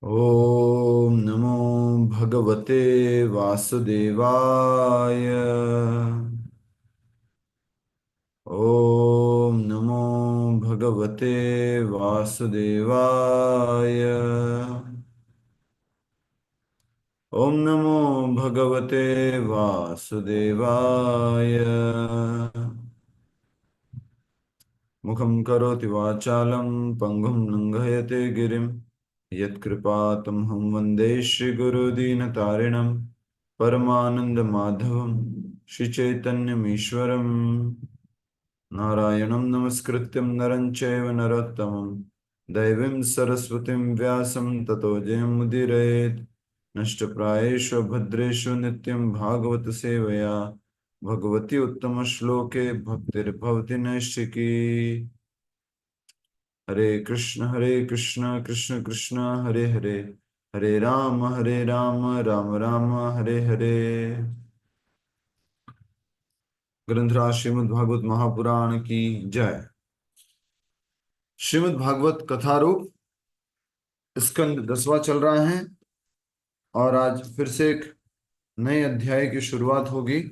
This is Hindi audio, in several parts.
ओम नमो भगवते वासुदेवाय। ओम नमो भगवते वासुदेवाय। ओम नमो भगवते वासुदेवाय। मुखं करोति वाचालं पंगुं लंघयते गिरिं यत्कृपातमहं वन्दे श्रीगुरुदीनतारिणं परमानन्दमाधवं श्रीचैतन्यमीश्वरम्। नारायणं नमस्कृत्यं नरं चैव नरोत्तमं दैवीं सरस्वतीं व्यासं ततो जयमुदीरयेत्। नष्टप्रायेषु भद्रेषु नित्यं भागवत सेवया भगवती उत्तमश्लोके भक्तिर्भवति नैष्ठिकी। हरे कृष्ण कृष्ण कृष्ण हरे हरे, हरे राम राम राम हरे हरे। ग्रंथराज श्रीमद् भागवत महापुराण की जय। श्रीमद् भागवत कथारूप स्कंद 10वां चल रहा है और आज फिर से एक नए अध्याय की शुरुआत होगी।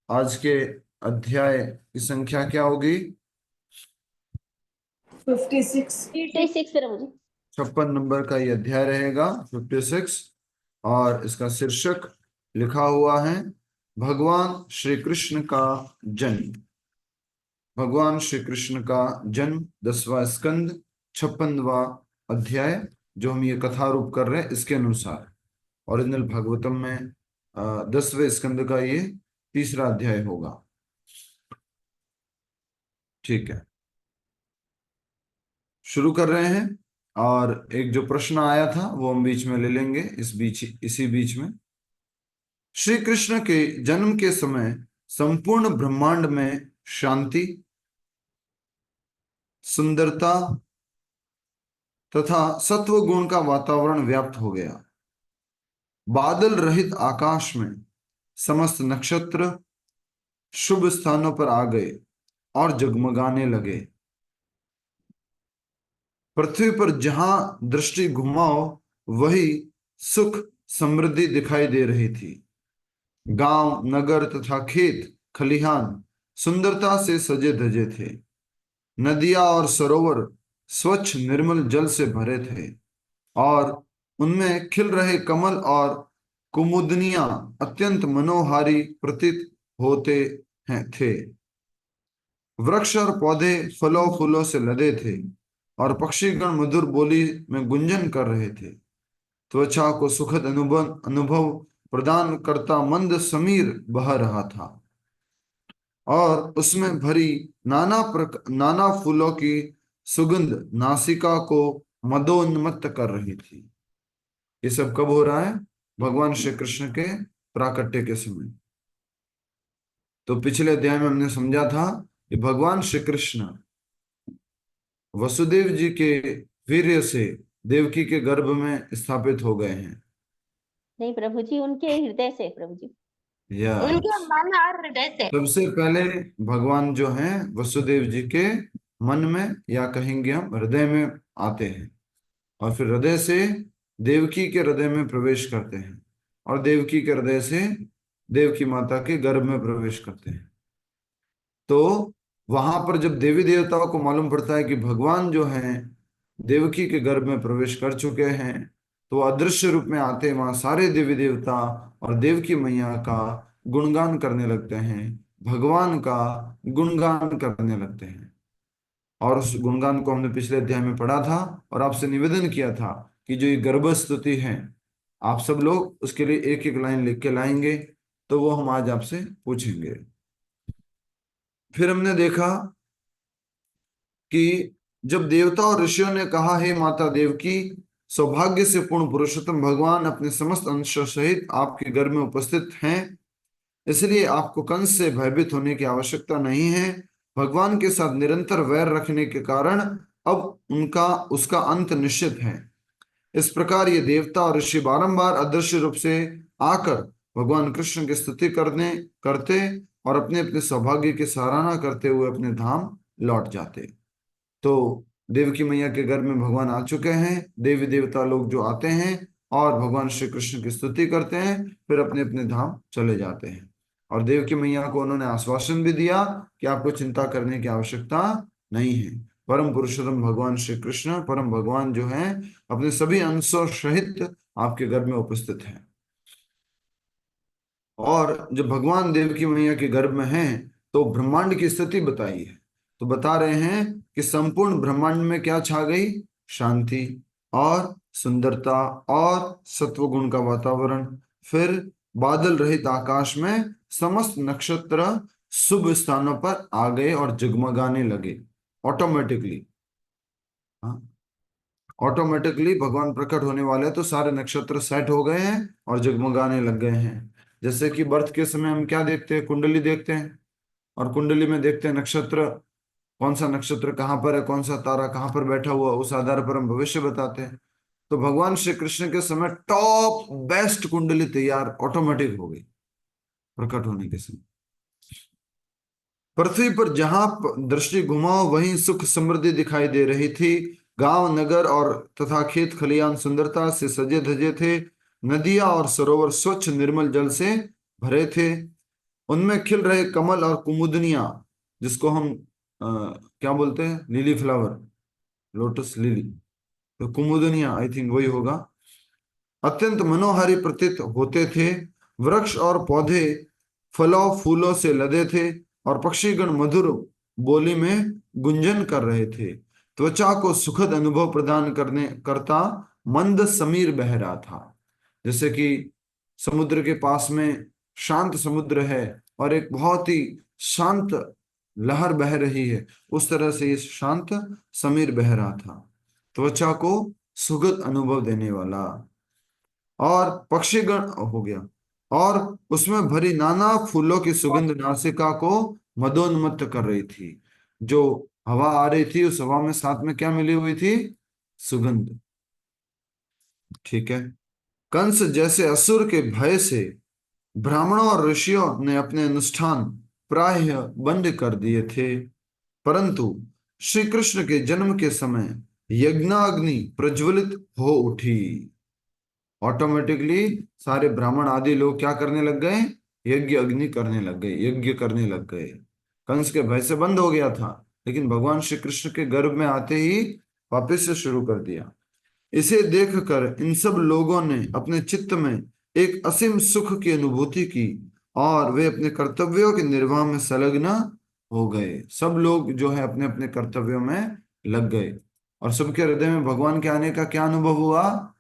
आज के अध्याय की संख्या क्या होगी? 56 प्रभु जी। 56 नंबर का ये अध्याय रहेगा, 56। और इसका शीर्षक लिखा हुआ है भगवान श्री कृष्ण का जन्म। भगवान श्री कृष्ण का जन्म 10वां स्कंद 56वां अध्याय जो हम ये कथा रूप कर रहे हैं इसके अनुसार ओरिजिनल भागवतम में 10वें स्कंद का ये तीसरा अध्याय होगा। ठीक है, शुरू कर रहे हैं। और एक जो प्रश्न आया था वो हम बीच में ले लेंगे, इसी बीच में। श्री कृष्ण के जन्म के समय संपूर्ण ब्रह्मांड में शांति, सुंदरता तथा सत्व गुण का वातावरण व्याप्त हो गया। बादल रहित आकाश में समस्त नक्षत्र शुभ स्थानों पर आ गए और जगमगाने लगे। पृथ्वी पर जहां दृष्टि घुमाओ वही सुख समृद्धि दिखाई दे रही थी। गांव, नगर तथा खेत खलिहान सुंदरता से सजे धजे थे। नदियां और सरोवर स्वच्छ निर्मल जल से भरे थे और उनमें खिल रहे कमल और कुमुदनियां अत्यंत मनोहारी प्रतीत होते थे। वृक्ष और पौधे फलों फूलों से लदे थे और पक्षीगण मधुर बोली में गुंजन कर रहे थे। त्वचा को सुखद अनुभव अनुभव प्रदान करता मंद समीर बह रहा था और उसमें भरी नाना फूलों की सुगंध नासिका को मदोन्मत्त कर रही थी। ये सब कब हो रहा है? भगवान श्री कृष्ण के प्राकट्य के समय। तो पिछले अध्याय में हमने समझा था कि भगवान श्री कृष्ण वसुदेव जी के वीर्य से देवकी के गर्भ में स्थापित हो गए हैं। नहीं प्रभु जी, उनके हृदय से प्रभु जी। यस, उनके मन और हृदय से। सबसे पहले भगवान जो हैं वसुदेव जी के मन में या कहेंगे हम हृदय में आते हैं और फिर हृदय से देवकी के हृदय में प्रवेश करते हैं और देवकी के हृदय से देवकी माता के गर्भ में प्रवेश करते हैं। तो वहां पर जब देवी देवताओं को मालूम पड़ता है कि भगवान जो हैं देवकी के गर्भ में प्रवेश कर चुके हैं, तो अदृश्य रूप में आते वहां सारे देवी देवता और देवकी मैया का गुणगान करने लगते हैं, भगवान का गुणगान करने लगते हैं। और उस गुणगान को हमने पिछले अध्याय में पढ़ा था और आपसे निवेदन किया था कि जो ये गर्भ स्तुति है आप सब लोग उसके लिए एक एक लाइन लिख के लाएंगे, तो वो हम आज आपसे पूछेंगे। फिर हमने देखा कि जब देवता और ऋषियों ने कहा, हे माता देवकी, सौभाग्य से पूर्ण पुरुषोत्तम भगवान अपने समस्त अंशों सहित आपके गर्भ में उपस्थित हैं, इसलिए आपको कंस से भयभीत होने की आवश्यकता नहीं है। भगवान के साथ निरंतर वैर रखने के कारण अब उनका उसका अंत निश्चित है। इस प्रकार ये देवता और ऋषि बारंबार अदृश्य रूप से आकर भगवान कृष्ण की स्तुति करते और अपने अपने सौभाग्य की सराहना करते हुए अपने धाम लौट जाते। तो देवकी मैया के घर में भगवान आ चुके हैं। देवी देवता लोग जो आते हैं और भगवान श्री कृष्ण की स्तुति करते हैं, फिर अपने अपने धाम चले जाते हैं। और देवकी मैया को उन्होंने आश्वासन भी दिया कि आपको चिंता करने की आवश्यकता नहीं है। परम पुरुषोत्तम भगवान श्री कृष्ण, परम भगवान जो हैं, अपने सभी अंशों सहित आपके घर में उपस्थित हैं। और जब भगवान देवकी मैया के गर्भ में हैं, तो ब्रह्मांड की स्थिति बताई है। तो बता रहे हैं कि संपूर्ण ब्रह्मांड में क्या छा गई? शांति और सुंदरता और सत्वगुण का वातावरण। फिर बादल रहित आकाश में समस्त नक्षत्र शुभ स्थानों पर आ गए और जगमगाने लगे ऑटोमेटिकली। हाँ, ऑटोमेटिकली भगवान प्रकट होने वाले हैं, तो सारे नक्षत्र सेट हो गए हैं और जगमगाने लग गए हैं। जैसे कि बर्थ के समय हम क्या देखते हैं? कुंडली देखते हैं, और कुंडली में देखते हैं नक्षत्र, कौन सा नक्षत्र कहाँ पर है, कौन सा तारा कहाँ पर बैठा हुआ, उस आधार पर हम भविष्य बताते हैं। तो भगवान श्री कृष्ण के समय टॉप बेस्ट कुंडली तैयार ऑटोमेटिक हो गई प्रकट होने के समय। पृथ्वी पर जहां दृष्टि घुमाओ वहीं सुख समृद्धि दिखाई दे रही थी। गांव नगर और तथा खेत खलियान सुंदरता से सजे धजे थे। नदियां और सरोवर स्वच्छ निर्मल जल से भरे थे। उनमें खिल रहे कमल और कुमुदनियां, जिसको हम क्या बोलते हैं? Lily flower, lotus lily. तो कुमुदनियां आई थिंक वही होगा। अत्यंत मनोहारी प्रतीत होते थे। वृक्ष और पौधे फलों फूलों से लदे थे और पक्षीगण मधुर बोली में गुंजन कर रहे थे। त्वचा को सुखद अनुभव प्रदान करने करता मंद समीर बह रहा था। जैसे कि समुद्र के पास में शांत समुद्र है और एक बहुत ही शांत लहर बह रही है, उस तरह से इस शांत समीर बह रहा था, त्वचा को सुखद अनुभव देने वाला। और पक्षीगण हो गया, और उसमें भरी नाना फूलों की सुगंध नासिका को मदोन्मत्त कर रही थी। जो हवा आ रही थी, उस हवा में साथ में क्या मिली हुई थी? सुगंध। ठीक है। कंस जैसे असुर के भय से ब्राह्मणों और ऋषियों ने अपने अनुष्ठान प्रायः बंद कर दिए थे, परंतु श्री कृष्ण के जन्म के समय यज्ञाग्नि प्रज्वलित हो उठी। ऑटोमेटिकली सारे ब्राह्मण आदि लोग क्या करने लग गए? यज्ञ अग्नि करने लग गए, यज्ञ करने लग गए। कंस के भय से बंद हो गया था, लेकिन भगवान श्री कृष्ण के गर्भ में आते ही वापस से शुरू कर दिया। इसे देखकर इन सब लोगों ने अपने चित्त में एक असीम सुख की अनुभूति की और वे अपने कर्तव्यों के निर्वाह में संलग्न हो गए। सब लोग जो है अपने अपने कर्तव्यों में लग गए, और सबके हृदय में भगवान के आने का क्या अनुभव हुआ?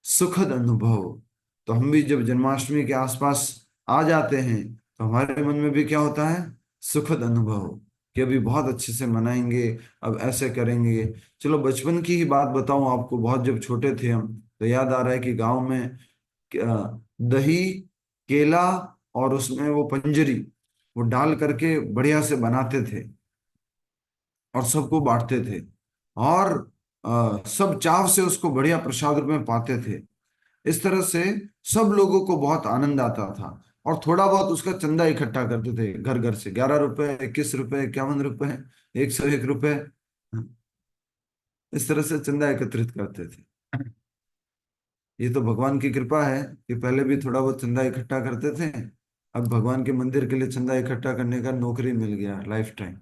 सुखद अनुभव। तो हम भी जब जन्माष्टमी के आसपास आ जाते हैं, तो हमारे मन में भी क्या होता है? सुखद अनुभव, कि अभी बहुत अच्छे से मनाएंगे, अब ऐसे करेंगे। चलो बचपन की ही बात बताऊं आपको, बहुत जब छोटे थे हम, तो याद आ रहा है कि गांव में दही, केला और उसमें वो पंजरी, वो डाल करके बढ़िया से बनाते थे और सबको बांटते थे। और सब चाव से उसको बढ़िया प्रसाद रूप में पाते थे। इस तरह से सब लोगों को बहुत आनंद आता था, और थोड़ा बहुत उसका चंदा इकट्ठा करते थे घर घर से। 11 रुपए, 21 रुपए, 51 रुपए, 101 रुपए, इस तरह से चंदा एकत्रित करते थे। ये तो भगवान की कृपा है कि पहले भी थोड़ा बहुत चंदा इकट्ठा करते थे। अब भगवान के मंदिर के लिए चंदा इकट्ठा करने का नौकरी मिल गया लाइफ टाइम।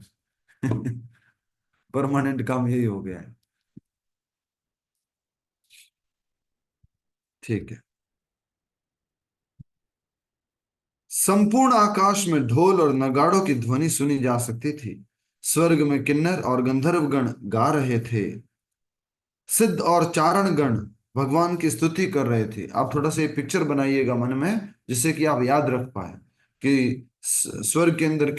परमानेंट काम यही हो गया है। ठीक है। संपूर्ण आकाश में ढोल और नगाड़ों की ध्वनि सुनी जा सकती थी। स्वर्ग में किन्नर और गंधर्वगण गा रहे थे। सिद्ध और चारण गण भगवान की स्तुति कर रहे थे। आप थोड़ा सा एक पिक्चर बनाइएगा मन में, जिससे कि आप याद रख पाए कि स्वर्ग के अंदर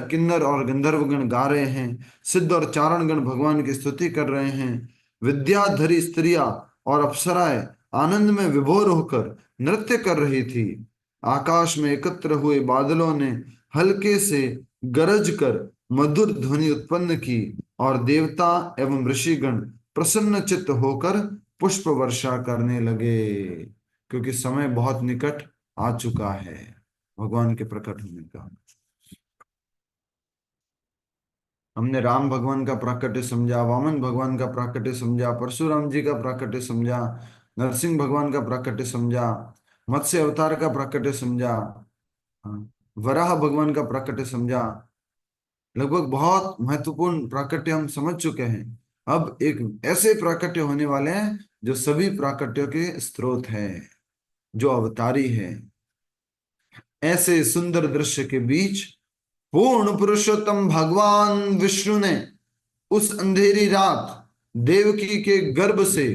किन्नर और गंधर्वगण गा रहे हैं, सिद्ध और चारण गण भगवान की स्तुति कर रहे हैं, विद्याधरी स्त्रियां और अप्सराएं आनंद में विभोर होकर नृत्य कर रही थी। आकाश में एकत्र हुए बादलों ने हल्के से गरज कर मधुर ध्वनि उत्पन्न की, और देवता एवं ऋषिगण प्रसन्न चित्त होकर पुष्प वर्षा करने लगे, क्योंकि समय बहुत निकट आ चुका है भगवान के प्रकट होने का। हमने राम भगवान का प्राकट्य समझा, वामन भगवान का प्राकट्य समझा, परशुराम जी का प्राकट्य समझा, नरसिंह भगवान का प्राकट्य समझा, मत्स्य अवतार का प्राकट्य समझा, हाँ, वराह भगवान का प्राकट्य समझा। लगभग बहुत महत्वपूर्ण प्राकट्य हम समझ चुके हैं। अब एक ऐसे प्राकट्य होने वाले हैं जो सभी प्राकट्यों के स्रोत है, जो अवतारी है। ऐसे सुंदर दृश्य के बीच पूर्ण पुरुषोत्तम भगवान विष्णु ने उस अंधेरी रात देवकी के गर्भ से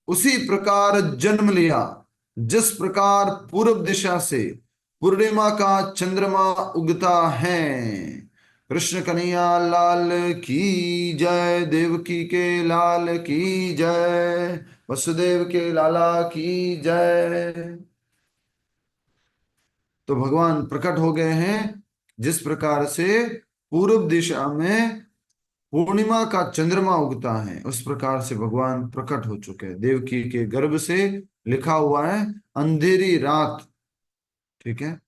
उसी प्रकार जन्म लिया जिस प्रकार पूर्व दिशा से पूर्णिमा का चंद्रमा उगता है। कृष्ण कन्हैया लाल की जय, देवकी के लाल की जय, वसुदेव के लाला की जय। तो भगवान प्रकट हो गए हैं जिस प्रकार से पूर्व दिशा में पूर्णिमा का चंद्रमा उगता है, उस प्रकार से भगवान प्रकट हो चुके हैं देवकी के गर्भ से। लिखा हुआ है अंधेरी रात, ठीक है।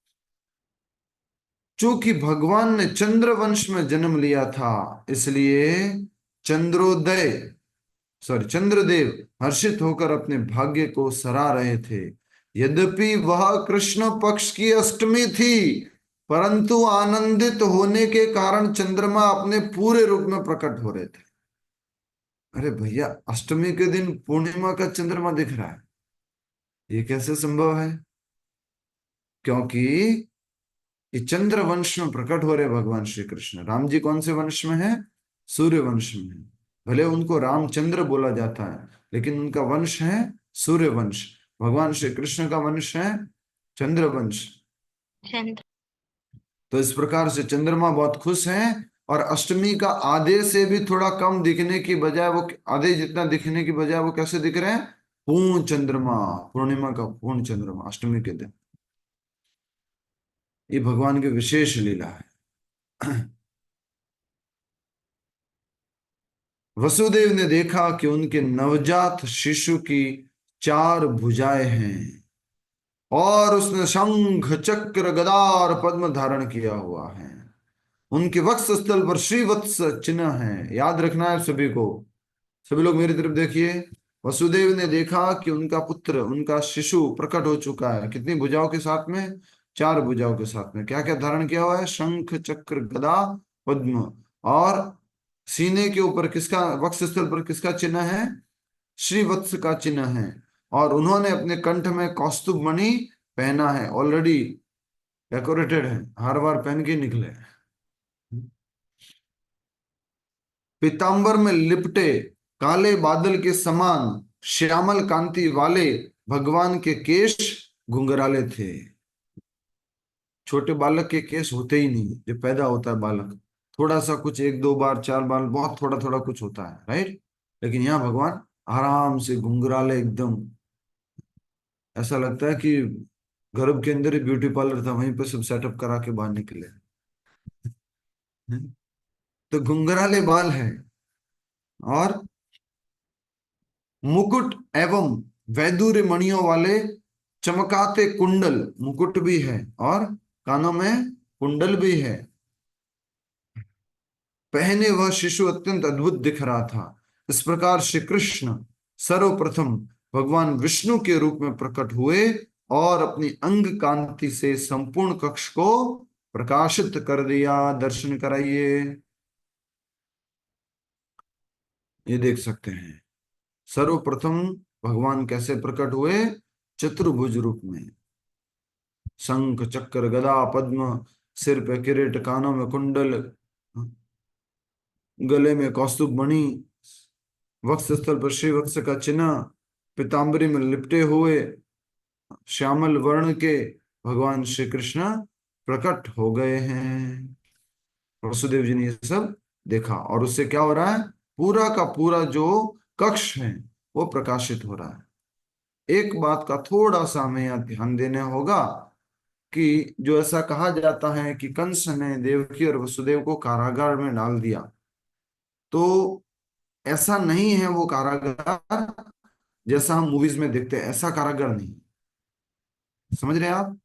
चूंकि भगवान ने चंद्र वंश में जन्म लिया था, इसलिए चंद्रोदय चंद्रदेव हर्षित होकर अपने भाग्य को सराह रहे थे। यद्यपि वह कृष्ण पक्ष की अष्टमी थी, परंतु आनंदित होने के कारण चंद्रमा अपने पूरे रूप में प्रकट हो रहे थे। अरे भैया, अष्टमी के दिन पूर्णिमा का चंद्रमा दिख रहा है, ये कैसे संभव है? क्योंकि ये चंद्र वंश में प्रकट हो रहे भगवान श्री कृष्ण। राम जी कौन से वंश में है? सूर्य वंश में है। भले उनको रामचंद्र बोला जाता है, लेकिन उनका वंश है सूर्य वंश। भगवान श्री कृष्ण का वंश है चंद्र वंश। तो इस प्रकार से चंद्रमा बहुत खुश है, और अष्टमी का आधे से भी थोड़ा कम दिखने की बजाय, वो आधे जितना दिखने की बजाय वो कैसे दिख रहे हैं? पूर्ण चंद्रमा, पूर्णिमा का पूर्ण चंद्रमा अष्टमी के दिन। ये भगवान की विशेष लीला है। वसुदेव ने देखा कि उनके नवजात शिशु की 4 भुजाएं हैं, और उसने शंख चक्र गदा और पद्म धारण किया हुआ है। उनके वक्ष स्थल पर श्रीवत्स चिन्ह है। याद रखना है सभी को। सभी लोग मेरी तरफ देखिए। वसुदेव ने देखा कि उनका पुत्र, उनका शिशु प्रकट हो चुका है। कितनी भुजाओं के साथ में? 4 भुजाओं के साथ में। क्या क्या धारण किया हुआ है? शंख चक्र गदा पद्म। और सीने के ऊपर किसका, वक्ष स्थल पर किसका चिन्ह है? श्रीवत्स का चिन्ह है। और उन्होंने अपने कंठ में कौस्तुभ मणि पहना है, ऑलरेडी डेकोरेटेड है, हर बार पहन के निकले। पीतांबर में लिपटे काले बादल के समान श्यामल कांति वाले भगवान के केश घुंघराले थे। छोटे बालक के केस होते ही नहीं, जो पैदा होता है बालक, थोड़ा सा कुछ 1-2 बार 4 बार, बहुत थोड़ा थोड़ा कुछ होता है, राइट। लेकिन यहाँ भगवान आराम से घुंघराले एकदम, ऐसा लगता है कि गर्भ के अंदर ही ब्यूटी पार्लर था, वहीं पे सब सेटअप करा के बाहर निकले। तो घुंघराले बाल है, और मुकुट एवं वैदूर्य मणियों वाले चमकाते कुंडल, मुकुट भी है और कानों में कुंडल भी है, पहने वह शिशु अत्यंत अद्भुत दिख रहा था। इस प्रकार श्री कृष्ण सर्वप्रथम भगवान विष्णु के रूप में प्रकट हुए और अपनी अंग कांति से संपूर्ण कक्ष को प्रकाशित कर दिया। दर्शन कराइए, ये देख सकते हैं। सर्वप्रथम भगवान कैसे प्रकट हुए? चतुर्भुज रूप में, शंख चक्र गदा पद्म, सिर पे किरीट, कानों में कुंडल, गले में कौस्तुभ मणि, वक्ष स्थल पर श्री वत्स का चिन्ह, पीताम्बरी में लिपटे हुए श्यामल वर्ण के भगवान श्री कृष्ण प्रकट हो गए हैं। वसुदेव जी ने ये सब देखा, और उससे क्या हो रहा है? पूरा का पूरा जो कक्ष है वो प्रकाशित हो रहा है। एक बात का थोड़ा सा हमें यहाँ ध्यान देना होगा कि जो ऐसा कहा जाता है कि कंस ने देवकी और वसुदेव को कारागार में डाल दिया, तो ऐसा नहीं है। वो कारागार जैसा हम मूवीज में देखते हैं, ऐसा कारागार नहीं। समझ रहे हैं आप?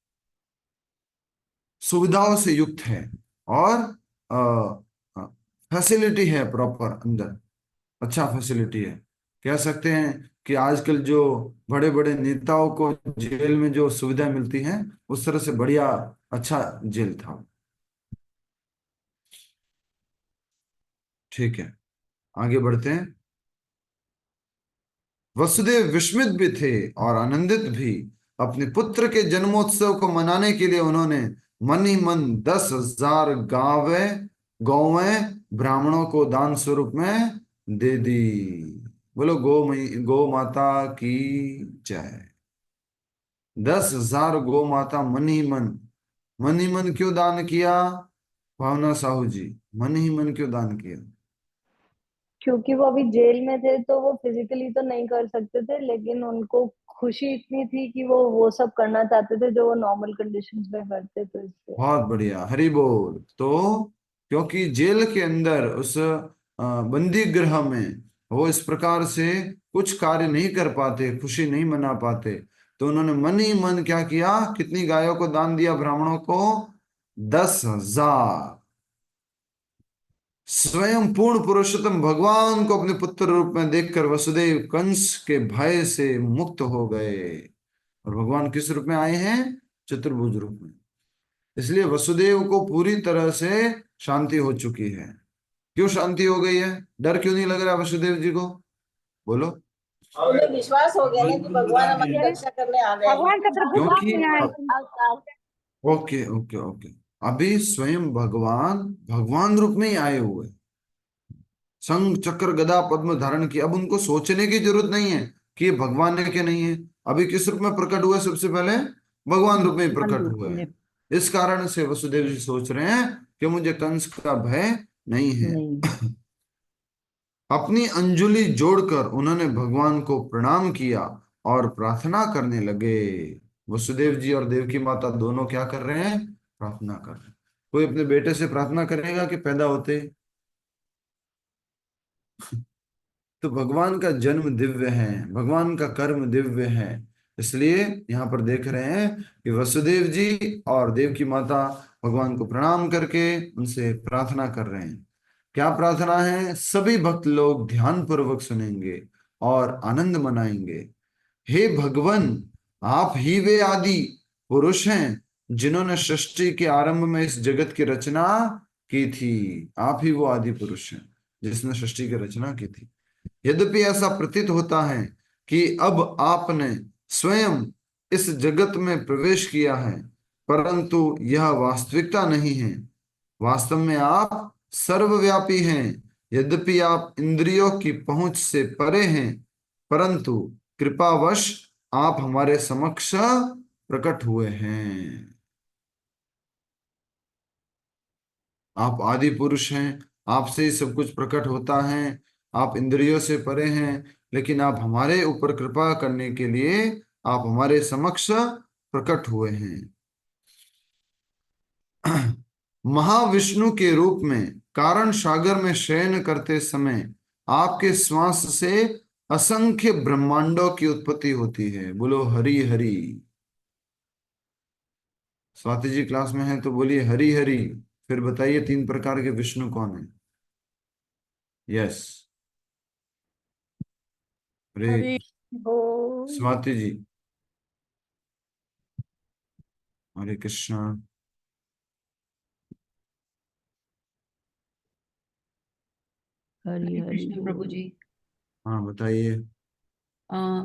सुविधाओं से युक्त है, और फैसिलिटी है प्रॉपर अंदर, अच्छा फैसिलिटी है। कह सकते हैं कि आजकल जो बड़े बड़े नेताओं को जेल में जो सुविधा मिलती है, उस तरह से बढ़िया अच्छा जेल था। ठीक है, आगे बढ़ते हैं। वसुदेव विस्मित भी थे और आनंदित भी। अपने पुत्र के जन्मोत्सव को मनाने के लिए उन्होंने मन ही मन 10,000 गावे गौवें ब्राह्मणों को दान स्वरूप में दे दी। बोलो गौ माता की जय। 10,000 गौ माता मन ही मन क्यों दान किया? भावना साहू जी, मन ही मन क्यों दान किया? क्योंकि वो अभी जेल में थे तो वो फिजिकली तो नहीं कर सकते थे, लेकिन उनको खुशी इतनी थी कि वो सब करना चाहते थे जो वो नॉर्मल कंडीशंस में करते थे, इससे। बहुत बढ़िया, हरि बोल। तो क्योंकि जेल के अंदर उस बंदी गृह में वो इस प्रकार से कुछ कार्य नहीं कर पाते, खुशी नहीं मना पाते, तो उन्होंने मन ही मन क्या किया? कितनी गायों को दान दिया ब्राह्मणों को? 10,000। स्वयं पूर्ण पुरुषोत्तम भगवान को अपने पुत्र रूप में देखकर वसुदेव कंस के भय से मुक्त हो गए। और भगवान किस रूप में आए हैं? चतुर्भुज रूप में। इसलिए वसुदेव को पूरी तरह से शांति हो चुकी है। क्यों शांति हो गई है? डर क्यों नहीं लग रहा वसुदेव जी को? बोलो। उन्हें विश्वास हो गया ना कि भगवान हमारी रक्षा करने आ गए हैं। भगवान चतुर्भुज क्योंकि में आए। ओके ओके ओके, अभी स्वयं भगवान भगवान रूप में ही आए हुए, शंख चक्र गदा पद्म धारण किया। अब उनको सोचने की जरूरत नहीं है कि ये भगवान है कि नहीं है। अभी किस रूप में प्रकट हुए? सबसे पहले भगवान रूप में ही प्रकट हुए हैं। इस कारण से वसुदेव जी सोच रहे हैं कि मुझे कंस का भय नहीं है। अपनी अंजुलि जोड़कर उन्होंने भगवान को प्रणाम किया और प्रार्थना करने लगे। वसुदेव जी और देवकी माता दोनों क्या कर रहे हैं? प्रार्थना कर रहे हैं। कोई अपने बेटे से प्रार्थना करेगा कि पैदा होते? तो भगवान का जन्म दिव्य है, भगवान का कर्म दिव्य है। इसलिए यहाँ पर देख रहे हैं कि वसुदेव जी और देवकी माता भगवान को प्रणाम करके उनसे प्रार्थना कर रहे हैं। क्या प्रार्थना है? सभी भक्त लोग ध्यान पूर्वक सुनेंगे और आनंद मनाएंगे। हे भगवन, आप ही वे आदि पुरुष हैं जिन्होंने सृष्टि के आरंभ में इस जगत की रचना की थी। आप ही वो आदि पुरुष हैं जिसने सृष्टि की रचना की थी। यद्यपि ऐसा प्रतीत होता है कि अब आपने स्वयं इस जगत में प्रवेश किया है, परंतु यह वास्तविकता नहीं है। वास्तव में आप सर्वव्यापी हैं। यद्यपि आप इंद्रियों की पहुंच से परे हैं, परंतु कृपावश आप हमारे समक्ष प्रकट हुए हैं। आप आदि पुरुष हैं, आपसे ही सब कुछ प्रकट होता है। आप इंद्रियों से परे हैं, लेकिन आप हमारे ऊपर कृपा करने के लिए आप हमारे समक्ष प्रकट हुए हैं। महाविष्णु के रूप में कारण सागर में शयन करते समय आपके श्वास से असंख्य ब्रह्मांडों की उत्पत्ति होती है। बोलो हरि हरि। स्वाति जी क्लास में है तो बोलिए हरि हरि। फिर बताइए 3 प्रकार के विष्णु कौन है? यस, अरे स्वाति जी। हरे कृष्णा। हरे कृष्ण प्रभु जी। हाँ बताइए।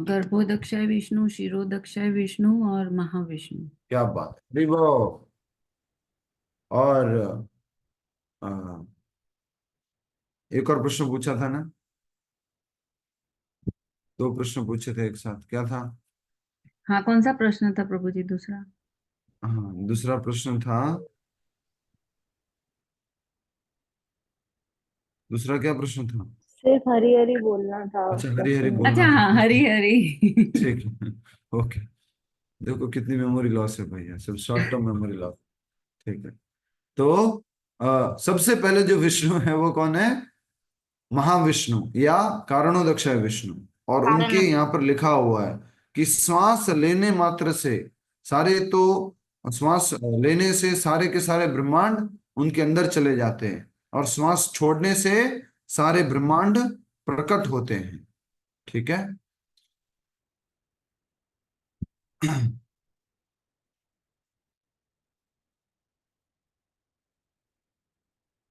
गर्भोदक्षाय विष्णु, शिरोदक्षाय विष्णु और महाविष्णु। क्या बात है, हरि बोल। और आ, एक और प्रश्न पूछा था ना? 2 प्रश्न पूछे थे एक साथ, क्या था? हाँ, कौन सा प्रश्न था प्रभु जी दूसरा? हाँ, दूसरा प्रश्न था, दूसरा क्या प्रश्न था? सिर्फ हरी हरी बोलना था अच्छा, हरी हरी प्रश्न में। बोलना अच्छा, हाँ, था। हरी हरी। ठीक है, ओके। देखो कितनी मेमोरी लॉस है भैया, सब शॉर्ट टर्म मेमोरी लॉस। ठीक है। तो सबसे पहले जो विष्णु है वो कौन है? महाविष्णु या कारणोदक्ष विष्णु। और उनके यहाँ पर लिखा हुआ है कि श्वास लेने मात्र से सारे, तो श्वास लेने से सारे के सारे ब्रह्मांड उनके अंदर चले जाते हैं। और श्वास छोड़ने से सारे ब्रह्मांड प्रकट होते हैं। ठीक है।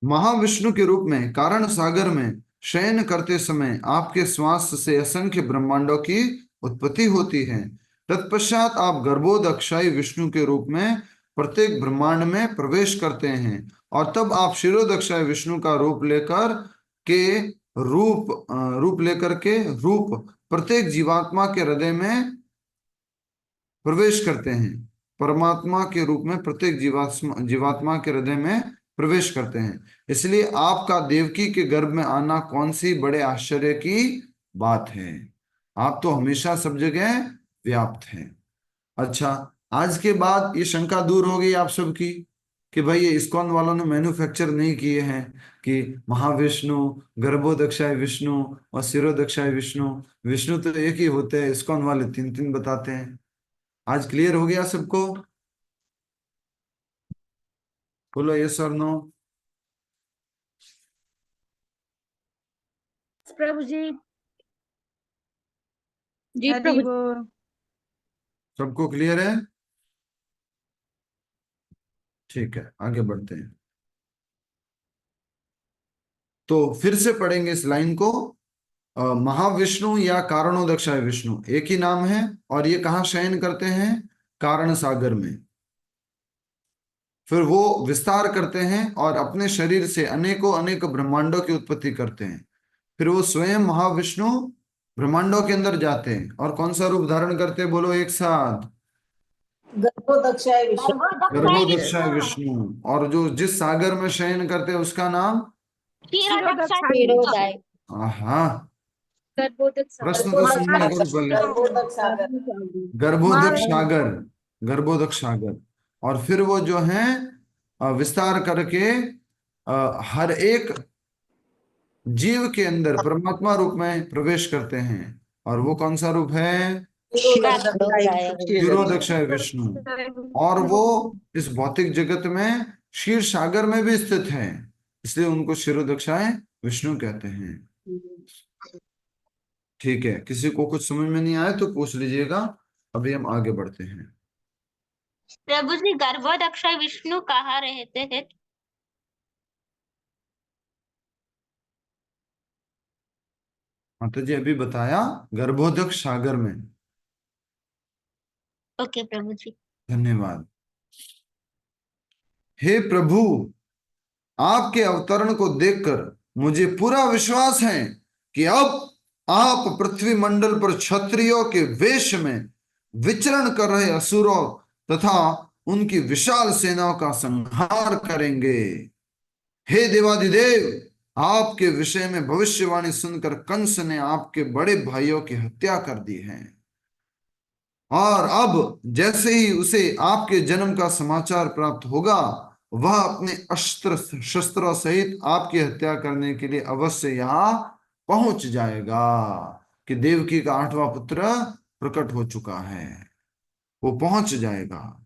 महाविष्णु के रूप में कारण सागर में शयन करते समय आपके श्वास से असंख्य ब्रह्मांडों की उत्पत्ति होती है। तत्पश्चात आप गर्भोदक्षाई विष्णु के रूप में प्रत्येक ब्रह्मांड में प्रवेश करते हैं और तब आप शिरोदक्षाई विष्णु का रूप लेकर के प्रत्येक जीवात्मा के हृदय में प्रवेश करते हैं। परमात्मा के रूप में प्रत्येक जीवात्मा के हृदय में प्रवेश करते हैं। इसलिए आपका देवकी के गर्भ में आना कौन सी बड़े आश्चर्य की बात है। आप तो हमेशा सब जगह व्याप्त हैं। अच्छा, आज के बाद ये शंका दूर हो गई आप सबकी कि भाई ये इस्कॉन वालों ने मैन्युफैक्चर नहीं किए हैं कि महाविष्णु, गर्भोदक्षाय विष्णु और शिरोदक्षाय विष्णु। विष्णु तो एक ही होते हैं, इस्कॉन वाले तीन तीन बताते हैं। आज क्लियर हो गया सबको? बोलो यस और नो। प्रभु जी। जी हरि प्रभु जी। बोल। सबको क्लियर है? ठीक है, आगे बढ़ते हैं। तो फिर से पढ़ेंगे इस लाइन को। महाविष्णु या कारणोदक्षाय विष्णु एक ही नाम है और ये कहाँ शयन करते हैं? कारण सागर में। फिर वो विस्तार करते हैं और अपने शरीर से अनेकों अनेक ब्रह्मांडों की उत्पत्ति करते हैं। फिर वो स्वयं महाविष्णु ब्रह्मांडों के अंदर जाते हैं और कौन सा रूप धारण करते हैं? बोलो एक साथ। गर्भोदक्षाय विष्णु। गर्भोदक्षाय विष्णु। और जो जिस सागर में शयन करते हैं उसका नाम? क्षीरोदय। हाँ, प्रश्न तो सुनना करो पहले। गर्भोदक सागर। गर्भोदक सागर, गर्भोदक सागर। और फिर वो जो है विस्तार करके हर एक जीव के अंदर परमात्मा रूप में प्रवेश करते हैं। और वो कौन सा रूप है? क्षीरोदक्षाय विष्णु। और वो इस भौतिक जगत में क्षीर सागर में भी स्थित है, इसलिए उनको क्षीरोदक्षाय विष्णु कहते हैं। ठीक है, किसी को कुछ समझ में नहीं आया तो पूछ लीजिएगा। अभी हम आगे बढ़ते हैं। प्रभु जी, गर्भोदक्षाय विष्णु कहाँ रहते हैं? माता जी अभी बताया, गर्भोदक सागर में। ओके प्रभु जी। धन्यवाद। हे प्रभु, आपके अवतरण को देखकर मुझे पूरा विश्वास है कि अब आप पृथ्वी मंडल पर क्षत्रियों के वेश में विचरण कर रहे असुरों तथा उनकी विशाल सेनाओं का संहार करेंगे। हे देवादिदेव, आपके विषय में भविष्यवाणी सुनकर कंस ने आपके बड़े भाइयों की हत्या कर दी है और अब जैसे ही उसे आपके जन्म का समाचार प्राप्त होगा वह अपने अस्त्र शस्त्रों सहित आपकी हत्या करने के लिए अवश्य यहाँ पहुंच जाएगा कि देवकी का 8वां पुत्र प्रकट हो चुका है। वो पहुंच जाएगा।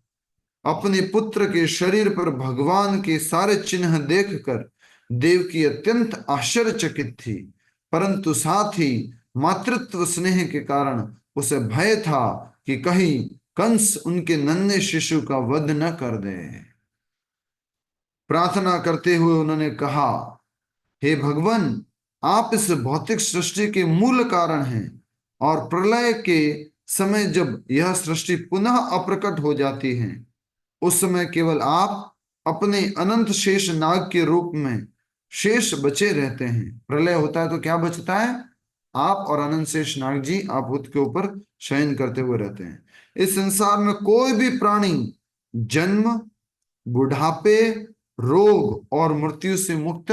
अपने पुत्र के शरीर पर भगवान के सारे चिन्ह देखकर देवकी अत्यंत आश्चर्यचकित थी, परंतु साथ ही मातृत्व स्नेह के कारण उसे भय था कि कहीं कंस उनके नन्हे शिशु का वध न कर दे। प्रार्थना करते हुए उन्होंने कहा, हे भगवान, आप इस भौतिक सृष्टि के मूल कारण हैं और प्रलय के समय जब यह सृष्टि पुनः अप्रकट हो जाती है उस समय केवल आप अपने अनंत शेष नाग के रूप में शेष बचे रहते हैं। प्रलय होता है तो क्या बचता है? आप और अनंत शेष नाग जी आप उसके ऊपर शयन करते हुए रहते हैं। इस संसार में कोई भी प्राणी जन्म, बुढ़ापे, रोग और मृत्यु से मुक्त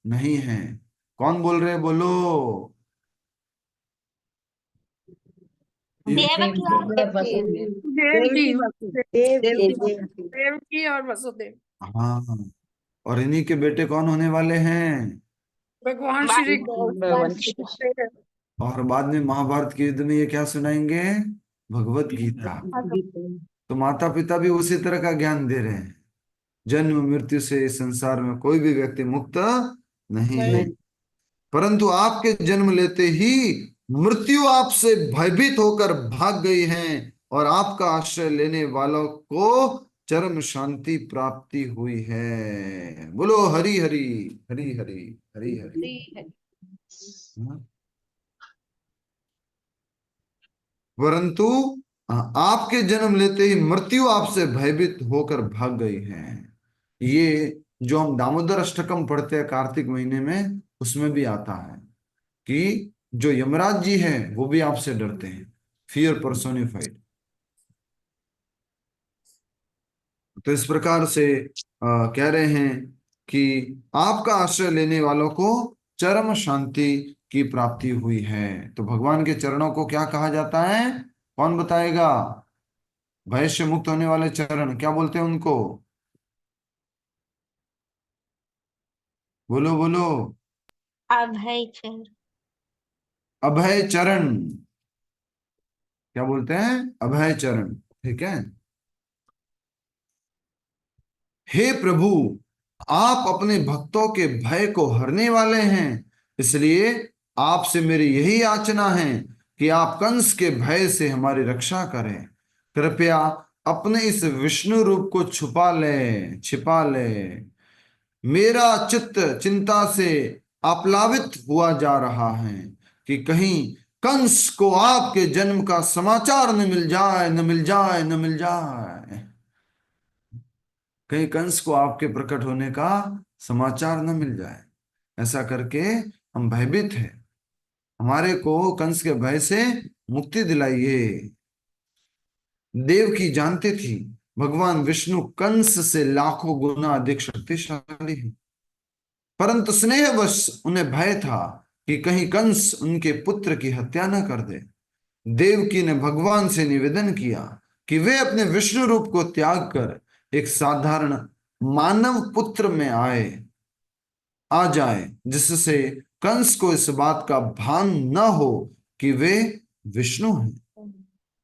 नहीं है। कौन बोल रहे हैं? बोलो। देवकी और वसुदेव। हाँ, और इन्हीं के बेटे कौन होने वाले हैं? भगवान श्री कृष्ण। और बाद में महाभारत के युद्ध में ये क्या सुनाएंगे? भगवत गीता। तो माता पिता भी उसी तरह का ज्ञान दे रहे हैं। जन्म मृत्यु से इस संसार में कोई भी व्यक्ति मुक्त नहीं है, नहीं। परंतु आपके जन्म लेते ही मृत्यु आपसे भयभीत होकर भाग गई है और आपका आश्रय लेने वालों को चरम शांति प्राप्ति हुई है। बोलो हरि हरि हरि हरि हरि हरि। हाँ? परंतु आपके जन्म लेते ही मृत्यु आपसे भयभीत होकर भाग गई है। ये जो हम दामोदर अष्टकम पढ़ते हैं कार्तिक महीने में, उसमें भी आता है कि जो यमराज जी हैं वो भी आपसे डरते हैं, फियर पर्सोनिफाइड। तो इस प्रकार से कह रहे हैं कि आपका आश्रय लेने वालों को चरम शांति की प्राप्ति हुई है। तो भगवान के चरणों को क्या कहा जाता है, कौन बताएगा? भय से मुक्त होने वाले चरण क्या बोलते हैं उनको? बोलो बोलो। अभय चरण। अभय चरण क्या बोलते हैं? अभय चरण। ठीक है। हे प्रभु, आप अपने भक्तों के भय को हरने वाले हैं, इसलिए आपसे मेरी यही याचना है कि आप कंस के भय से हमारी रक्षा करें। कृपया अपने इस विष्णु रूप को छिपा ले। मेरा चित्त चिंता से आप्लावित हुआ जा रहा है कि कहीं कंस को आपके जन्म का समाचार न मिल जाए, न मिल जाए, न मिल जाए। कहीं कंस को आपके प्रकट होने का समाचार न मिल जाए, ऐसा करके हम भयभीत हैं। हमारे को कंस के भय से मुक्ति दिलाइए। देवकी जानती थी भगवान विष्णु कंस से लाखों गुना अधिक शक्तिशाली है, परंतु स्नेहवश उन्हें भय था कि कहीं कंस उनके पुत्र की हत्या न कर दे। देवकी ने भगवान से निवेदन किया कि वे अपने विष्णु रूप को त्याग कर एक साधारण मानव पुत्र में आ जाए, जिससे कंस को इस बात का भान न हो कि वे विष्णु हैं।